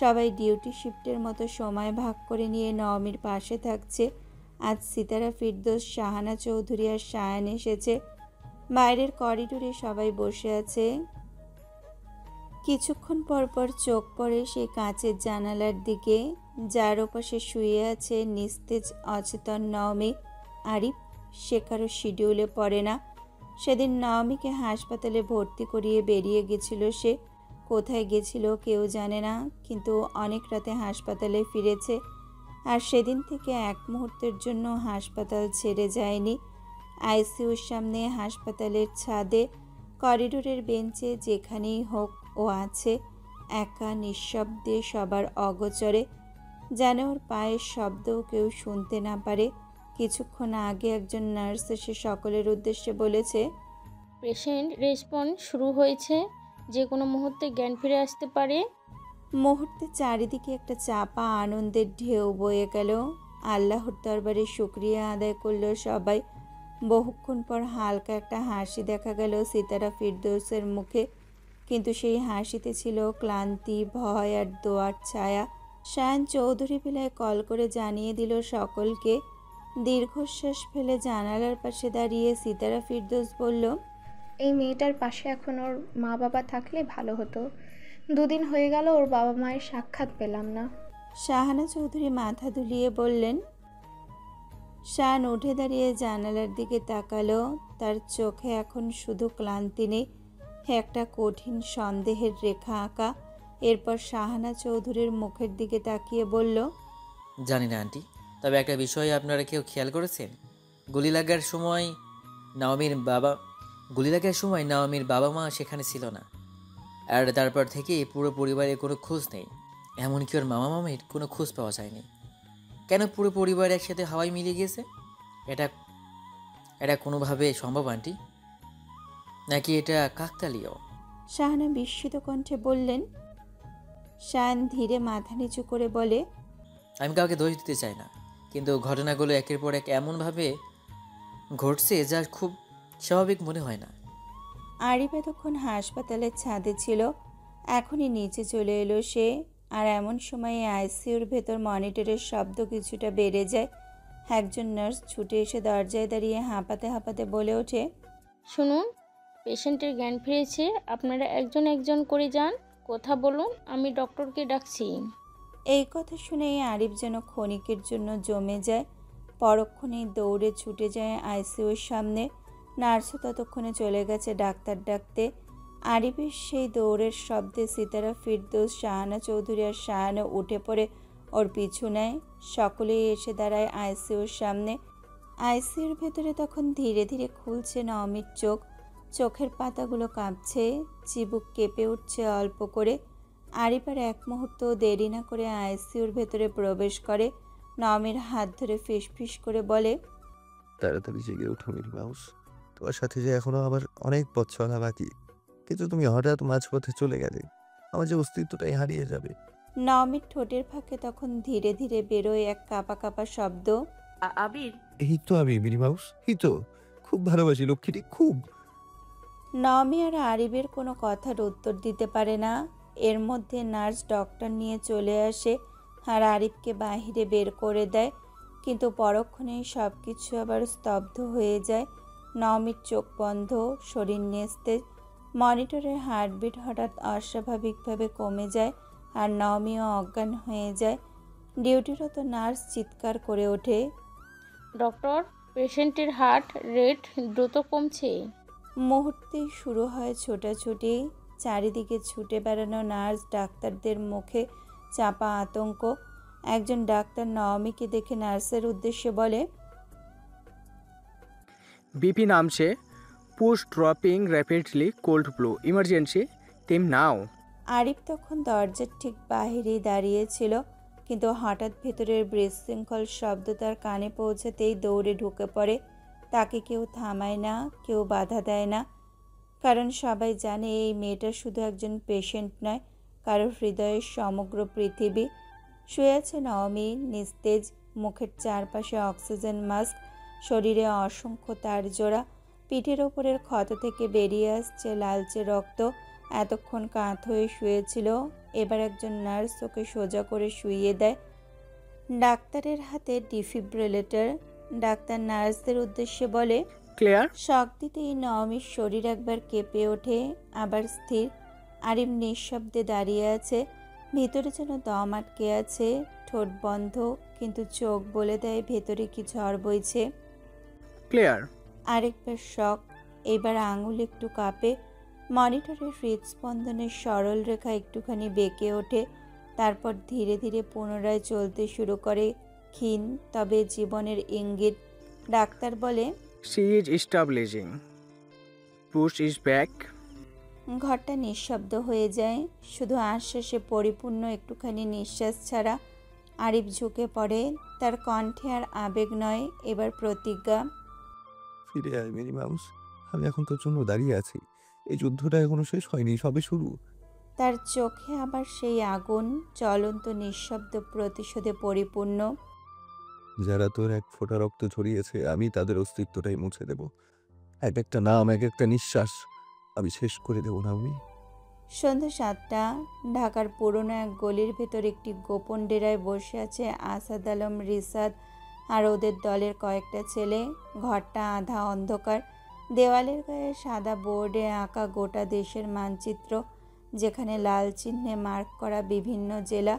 সবাই ডিউটি শিফটের মতো সময় ভাগ করে নিয়ে নওমির পাশে থাকছে। আজ সিতারা, ফিরদৌস, শাহানা চৌধুরী আর সায়ান এসেছে। বাইরের করিডোরে সবাই বসে আছে। কিছুক্ষণ পর পর চোখ পড়ে সেই কাঁচের জানালার দিকে, যার ওপাশে শুয়ে আছে নিস্তেজ অচেতন নওমি। আরিফ, সে কারো শিডিউলে পড়ে না। সেদিন নওমিকে হাসপাতালে ভর্তি করিয়ে বেরিয়ে গেছিল সে। কোথায় গেছিল কেউ জানে না, কিন্তু অনেক রাতে হাসপাতালে ফিরেছে। আর সেদিন থেকে এক মুহূর্তের জন্য হাসপাতাল ছেড়ে যায়নি। আইসিইউর সামনে, হাসপাতালের ছাদে, করিডোরের বেঞ্চে, যেখানেই হোক ও আছে, একা, নিঃশব্দে, সবার অগোচরে, যেন ওর পায়ের শব্দও কেউ শুনতে না পারে। কিছুক্ষণ আগে একজন নার্স এসে সকলের উদ্দেশ্যে বলেছে, পেশেন্ট রেসপন্স শুরু হয়েছে, যে কোনো মুহূর্তে জ্ঞান ফিরে আসতে পারে। মুহূর্তে চারিদিকে একটা চাপা আনন্দের ঢেউ বয়ে গেল। আল্লাহর দরবারে শুকরিয়া আদায় করলো সবাই। বহুক্ষণ পর হালকা একটা হাসি দেখা গেল সিতারা ফিরদৌসের মুখে, কিন্তু সেই হাসিতে ছিল ক্লান্তি, ভয় আর দোয়ার ছায়া। শায়ান চৌধুরী বেলায় কল করে জানিয়ে দিল সকলকে। দীর্ঘশ্বাস ফেলে জানালার পাশে দাঁড়িয়ে সিতারা ফিরদৌস বলল, এই মেয়েটার পাশে এখন ওর মা বাবা থাকলে ভালো হতো। দুদিন হয়ে গেল ওর বাবা মায়ের সাক্ষাৎ পেলাম না। শাহানা চৌধুরী মাথা দুলিয়ে বললেন। শায়ান উঠে দাঁড়িয়ে জানালার দিকে তাকালো। তার চোখে এখন শুধু ক্লান্তি নেই, একটা কঠিন সন্দেহের রেখা আঁকা। এরপর শাহানা চৌধুরীর মুখের দিকে তাকিয়ে বলল, জানি না আন্টি, তবে একটা বিষয় আপনারা কেউ খেয়াল করেছেন? গুলি লাগার সময় নাওমির বাবা মা সেখানে ছিল না, আর তারপর থেকে পুরো পরিবারের কোনো খোঁজ নেই। এমনকি ওর মামা মামির কোনো খোঁজ পাওয়া যায়নি। কেন পুরো পরিবার একসাথে হাওয়ায় মিলিয়ে গিয়েছে? এটা এটা কোনোভাবে সম্ভব আন্টি, নাকি এটা কাকতালীয়? শাহানা বিস্মিত কণ্ঠে বললেন। শায়ান ধীরে মাথা নিচু করে বলে, আমি কাউকে দোষ দিতে চাই না, কিন্তু ঘটনাগুলো একের পর এক এমনভাবে ঘটছে যা খুব স্বাভাবিক মনে হয় না। আরিফ এতক্ষণ হাসপাতালের ছাদে ছিল, এখনই নিচে চলে এলো সে। আর এমন সময়ে আইসিইউর ভেতর মনিটরের শব্দ কিছুটা বেড়ে যায়। একজন নার্স ছুটে এসে দরজায় দাঁড়িয়ে হাঁপাতে হাঁপাতে বলে ওঠে, শুনুন, পেশেন্টের জ্ঞান ফিরেছে, আপনারা একজন একজন করে যান, কথা বলুন, আমি ডক্টরকে ডাকছি। এই কথা শুনেই আরিফ যেন ক্ষণিকের জন্য জমে যায়। পরক্ষণেই দৌড়ে ছুটে যায় আইসিইউর সামনে। নার্সও ততক্ষণে চলে গেছে ডাক্তার ডাকতে। আরিফের সেই দৌড়ের শব্দে সিতারা ফিরদৌস, শাহানা চৌধুরী আর শায়ানও উঠে পড়ে ওর পিছু নেয়। সকলেই এসে দাঁড়ায় আইসিইউর সামনে। আইসিইউর ভেতরে তখন ধীরে ধীরে খুলছে নওমির চোখ। চোখের পাতাগুলো কাঁপছে, চিবুক কেঁপে উঠছে অল্প করে। আরিফ আর এক মুহূর্ত দেরি না করে আইসিইউর ভেতরে প্রবেশ করে। নওমির হাত ধরে ফিসফিস করে বলে, তাড়াতাড়ি জেগে ওঠো মিরি মাউস, তোমার সাথে যে এখনো আবার অনেক পথ চলা বাকি, কিন্তু তুমি হঠাৎ মাঝপথে চলে গেলে আমার যে অস্তিত্বটাই হারিয়ে যাবে। নওমির ঠোঁটের ফাঁকে তখন ধীরে ধীরে বেরোয় এক কাঁপা কাঁপা শব্দ, আবির। এই তো আমি মিরি মাউস, এই তো, খুব ভালোবাসি লক্ষ্মীটি, খুব। নওমি আর আরিফের কোনো কথার উত্তর দিতে পারে না। এর মধ্যে নার্স ডক্টর নিয়ে চলে আসে আর আরিফকে বাহিরে বের করে দেয়। কিন্তু পরক্ষণেই সব কিছু আবার স্তব্ধ হয়ে যায়। নওমির চোখ বন্ধ, শরীর নিস্তেজ। মনিটরের হার্টবিট হঠাৎ অস্বাভাবিকভাবে কমে যায় আর নওমিও অজ্ঞান হয়ে যায়। ডিউটিরত নার্স চিৎকার করে ওঠে, ডক্টর, পেশেন্টের হার্ট রেট দ্রুত কমছে। মুহূর্তেই শুরু হয় ছোটাছুটি। চারিদিকে ছুটে বেড়ানো নার্স, ডাক্তারদের মুখে চাপা আতঙ্ক। একজন ডাক্তার নওমিকে দেখে নার্সের উদ্দেশ্যে বলে, বিপি নামছে, push dropping rapidly, code blue, emergency team now. Arif তখন দরজার ঠিক বাহিরেই দাঁড়িয়েছিল, কিন্তু হঠাৎ ভেতরের বিশৃঙ্খল শব্দ তার কানে পৌঁছাতেই দৌড়ে ঢুকে পড়ে। তাকে কেউ থামায় না, কেউ বাধা দেয় না, কারণ সবাই জানে এই মেয়েটা শুধু একজন পেশেন্ট নয়, কারো হৃদয়ের সমগ্র পৃথিবী। শুয়ে আছে নওমি নিস্তেজ, মুখের চারপাশে অক্সিজেন মাস্ক, শরীরে অসংখ্য তার জোড়া। পিঠের ওপরের ক্ষত থেকে বেরিয়ে আসছে লালচে রক্ত। এতক্ষণ কাঁধ হয়ে শুয়েছিল, এবার একজন নার্স ওকে সোজা করে শুইয়ে দেয়। ডাক্তারের হাতে ডিফিব্রিলেটর। ডাক্তার নার্সদের উদ্দেশ্যে বলে, ক্লিয়ার। শক দিতেই নওমির শরীর একবার কেঁপে ওঠে, আবার স্থির। আরিফ নিঃশব্দে দাঁড়িয়ে আছে, ভেতরে যেন দম আটকে আছে। ঠোঁট বন্ধ, কিন্তু চোখ বলে দেয় ভেতরে কি ঝড় বইছে। ক্লিয়ার। আরেকবার শক, এবার আঙুল একটু কাঁপে। মনিটরের হৃদস্পন্দনের সরল রেখা একটুখানি বেঁকে ওঠে, তারপর ধীরে ধীরে পুনরায় চলতে শুরু করে। ক্ষীণ তবে জীবনের ইঙ্গিত। ডাক্তার বলে, she is establishing, push is back. ঘরটা নিঃশব্দ হয়ে যায়, শুধু আশ্বাসে পরিপূর্ণ একটুখানি নিঃশ্বাস ছাড়া। আরিফ ঝুঁকে পড়ে, তার কণ্ঠে আর আবেগ নয়, এবার প্রতিজ্ঞা, ফিরে আয় মিনি মাউস, আমি এখন তোর জন্য দাঁড়িয়ে আছি। এই যুদ্ধটা এখনো শেষ হয়নি, সবে শুরু। তার চোখে আবার সেই আগুন, জ্বলন্ত নিঃশব্দ প্রতিশোধে পরিপূর্ণ। যারা তোর এক ফোঁটা রক্ত ঝরিয়েছে, আমি তাদের অস্তিত্বটাই মুছে দেব। এক একটা নাম, এক একটা নিঃশ্বাস আমি শেষ করে দেবো নাওমি। সন্ধ্যা 7টা। ঢাকার পুরনো এক গলির ভেতর একটি গোপন ডেরায় বসে আছে আসাদ আলম, রিসাদ আর ওদের দলের কয়েকটা ছেলে। ঘরটা আধা অন্ধকার। দেওয়ালের গায়ে সাদা বোর্ডে আঁকা গোটা দেশের মানচিত্র, যেখানে লাল চিহ্নে মার্ক করা বিভিন্ন জেলা।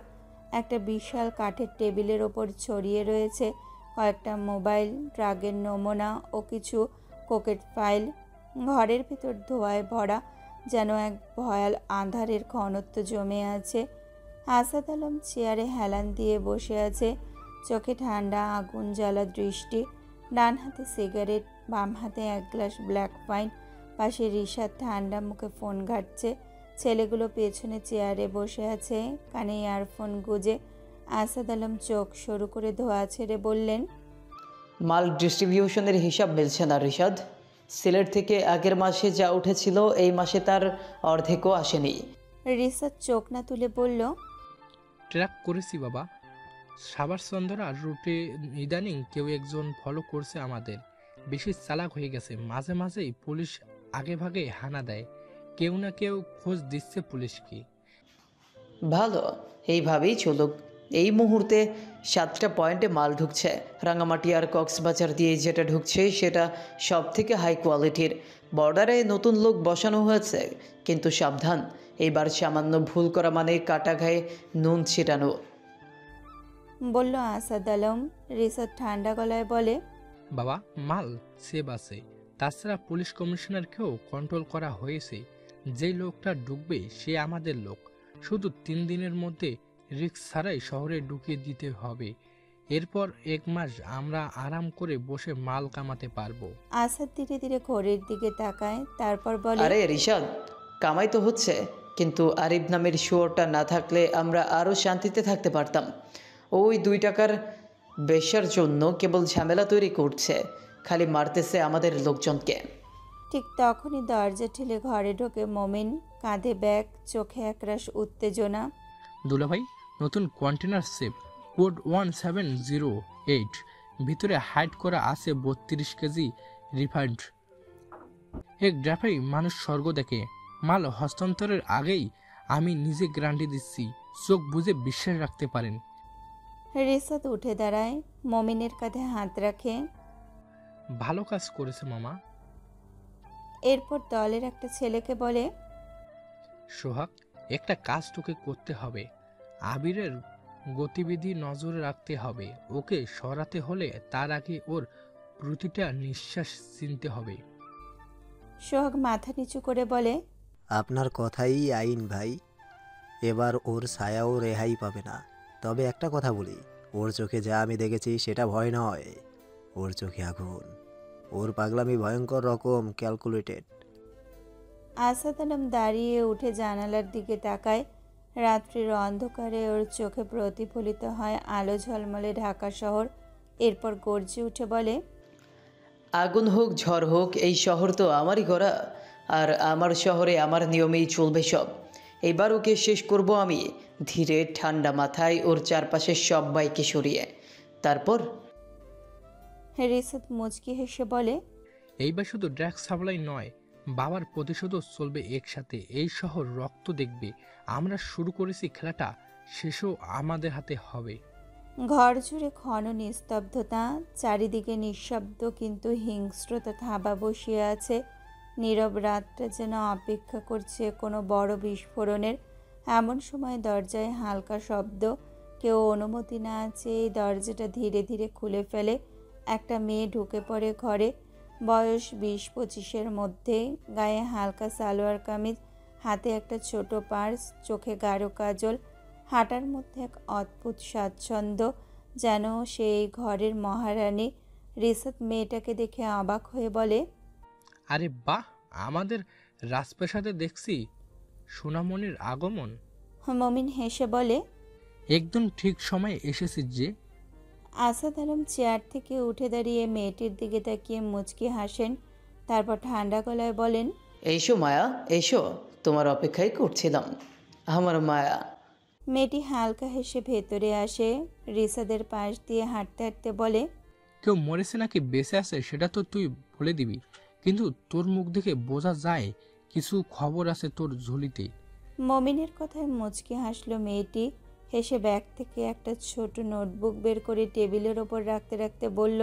একটা বিশাল কাঠের টেবিলের ওপর ছড়িয়ে রয়েছে কয়েকটা মোবাইল, ড্রাগের নমুনা ও কিছু কোকেট ফাইল। ঘরের ভেতর ধোঁয়ায় ভরা, যেন এক ভয়াল আঁধারের ঘনত্ব জমে আছে। আসাদ আলম চেয়ারে হেলান দিয়ে বসে আছে, চোখে ঠান্ডা আগুন জ্বালা দৃষ্টি। ডান হাতে সিগারেট, বাম হাতে এক গ্লাস ব্ল্যাক ওয়াইন। পাশে রিশাদ ঠান্ডা মুখে ফোন ঘাঁটছে। ছেলেগুলো পেছনে চেয়ারে বসে আছে, কানে ইয়ারফোন গুজে। আসাদ আলম চোখ সরু করে ধোয়া ছেড়ে বললেন, মাল ডিস্ট্রিবিউশনের হিসাব মিলছে না রিশাদ। সিলেট থেকে আগের মাসে যা উঠেছিল এই মাসে তার অর্ধেকও আসেনি। রিশাদ চোখ না তুলে বলল, ট্র্যাক করেছি বাবা। সাবার চন্দরা রুটে ইদানিং কেউ একজন ফলো করছে আমাদের। বেশি চালাক হয়ে গেছে, মাঝে মাঝেই পুলিশ আগে ভাগে হানা দেয়। কেউ না কেউ খোঁজ দিচ্ছে পুলিশকে। ভালো, এইভাবেই চলুক। এই মুহূর্তে 7টা পয়েন্টে মাল ঢুকছে। রাঙামাটি আর কক্সবাজার দিয়ে যেটা ঢুকছে সেটা সব থেকে হাই কোয়ালিটির। বর্ডারে নতুন লোক বসানো হয়েছে, কিন্তু সাবধান, এইবার সামান্য ভুল করা মানে কাটা গায়ে নুন ছিটানো। বলল আসাদ আলম। রিশাদ ঠান্ডা গলায় বলে, বাবা মাল সেভ আছে। তাছাড়া পুলিশ কমিশনারকেও কন্ট্রোল করা হয়েছে। যে লোকটা ঢুকবে সে আমাদের লোক। শুধু 3 দিনের মধ্যে রিস্ক ছাড়াই শহরে ঢুকিয়ে দিতে হবে। এরপর 1 মাস আমরা আরাম করে বসে মাল কামাতে পারবো। আসাদ ধীরে ধীরে ঘড়ির দিকে তাকায়, তারপর বলে, আরে রিশাদ, কামাই তো হচ্ছে, কিন্তু আরিফ নামের শুয়োরটা না থাকলে আমরা আরও শান্তিতে থাকতে পারতাম। ওই 2 টাকার বেশার জন্য কেবল ঝামেলা তৈরি করছে, খালি মারতেছে আমাদের লোকজনকে। ঠিক তখনই দরজা ঠেলে ঘরে ঢোকে মমিন, কাঁধে ব্যাগ, চোখে একরাশ উত্তেজনা। দুলাভাই, নতুন কন্টেনার সেফ, কোড 1708, ভিতরে হাইড করা আছে 32 কেজি রিফাইন্ড। এক ড্রাফেই মানুষ স্বর্গ দেখে। মাল হস্তান্তরের আগেই আমি নিজে গ্যারান্টি দিচ্ছি, চোখ বুঝে বিশ্বাস রাখতে পারেন। রিশাদ উঠে দাঁড়ায়, মমিনের কাঁধে হাত রাখে। ভালো কাজ করেছে মামা। এরপর দলের একটা ছেলেকে বলে, সোহাগ, একটা কাজ তোকে করতে হবে। আবিরের গতিবিধি নজরে রাখতে হবে। ওকে সরাতে হলে তার আগে ওর প্রতিটা নিঃশ্বাস চিনতে হবে। সোহাগ মাথা নিচু করে বলে, আপনার কথাই আইন ভাই। এবার ওর ছায়াও রেহাই পাবে না। তবে একটা কথা বলি, ওর চোখে যা আমি দেখেছি সেটা ভয় নয়, ওর চোখে আগুন। ওর পাগলামি ভয়ঙ্কর রকম ক্যালকুলেটেড। আসাদ আলম দাঁড়িয়ে উঠে জানালার দিকে তাকায়। রাত্রির অন্ধকারে ওর চোখে প্রতিফলিত হয় আলো ঝলমলে ঢাকা শহর। এরপর গর্জে উঠে বলে, আগুন হোক ঝড় হোক, এই শহর তো আমারই গড়া, আর আমার শহরে আমার নিয়মেই চলবে সব। এবার ওকে শেষ করব আমি, ধীরে ঠান্ডা মাথায়, ওর চারপাশে সবাইকে সরিয়ে। তারপর রিশাদ মুচকি হেসে বলে, এইবার শুধু ড্রাগ সাপ্লাই নয়, বাবার প্রতিশোধও চলবে একসাথে। এই শহর রক্ত দেখবে। আমরা শুরু করেছি খেলাটা, শেষও আমাদের হাতে হবে। ঘর জুড়ে ঘন নিস্তব্ধতা, চারিদিকে নিঃশব্দ কিন্তু হিংস্রতা থাবা বসিয়ে আছে। নীরব রাতটা যেন অপেক্ষা করছে কোনো বড় বিস্ফোরণের। এমন সময় দরজায় হালকা শব্দ। কেউ অনুমতি না চেয়ে দরজাটা ধীরে ধীরে খুলে ফেলে। একটা মেয়ে ঢুকে পড়ে ঘরে। বয়স 20-25-এর মধ্যে, গায়ে হালকা সালোয়ার কামিজ, হাতে একটা ছোট পার্স, চোখে গাঢ় কাজল। হাঁটার মধ্যে এক অদ্ভুত স্বাচ্ছন্দ্য, যেন সেই ঘরের মহারানী। রিশাদ মেয়েটাকে দেখে অবাক হয়ে বলে, আরে বাহ, আমাদের রাজপ্রাসাদে দেখছি সোনামণির আগমন। মমিন হেসে বলে, একদম ঠিক সময়ে এসেছিস যে। আসাদ আলম চেয়ার থেকে উঠে দাঁড়িয়ে মেয়েটির দিকে তাকিয়ে মুচকি হাসেন। তারপর ঠান্ডা গলায় বলেন, এইসো মায়া, এসো, তোমার অপেক্ষাই করছিলাম, আমার মায়া। মেয়েটি হালকা হেসে ভেতরে আসে, রিসাদের পাশ দিয়ে হাঁটতে হাঁটতে বলে, কেউ মরেছে নাকি বেঁচে আছে সেটা তো তুই বলে দিবি, কিন্তু তোর মুখ দেখে বোঝা যায় কিছু খবর আছে তোর ঝুলিতে। মমিনের কথায় মুচকি হাসলো মেয়েটি। হেসে ব্যাগ থেকে একটা ছোট নোটবুক বের করে টেবিলের ওপর রাখতে রাখতে বলল,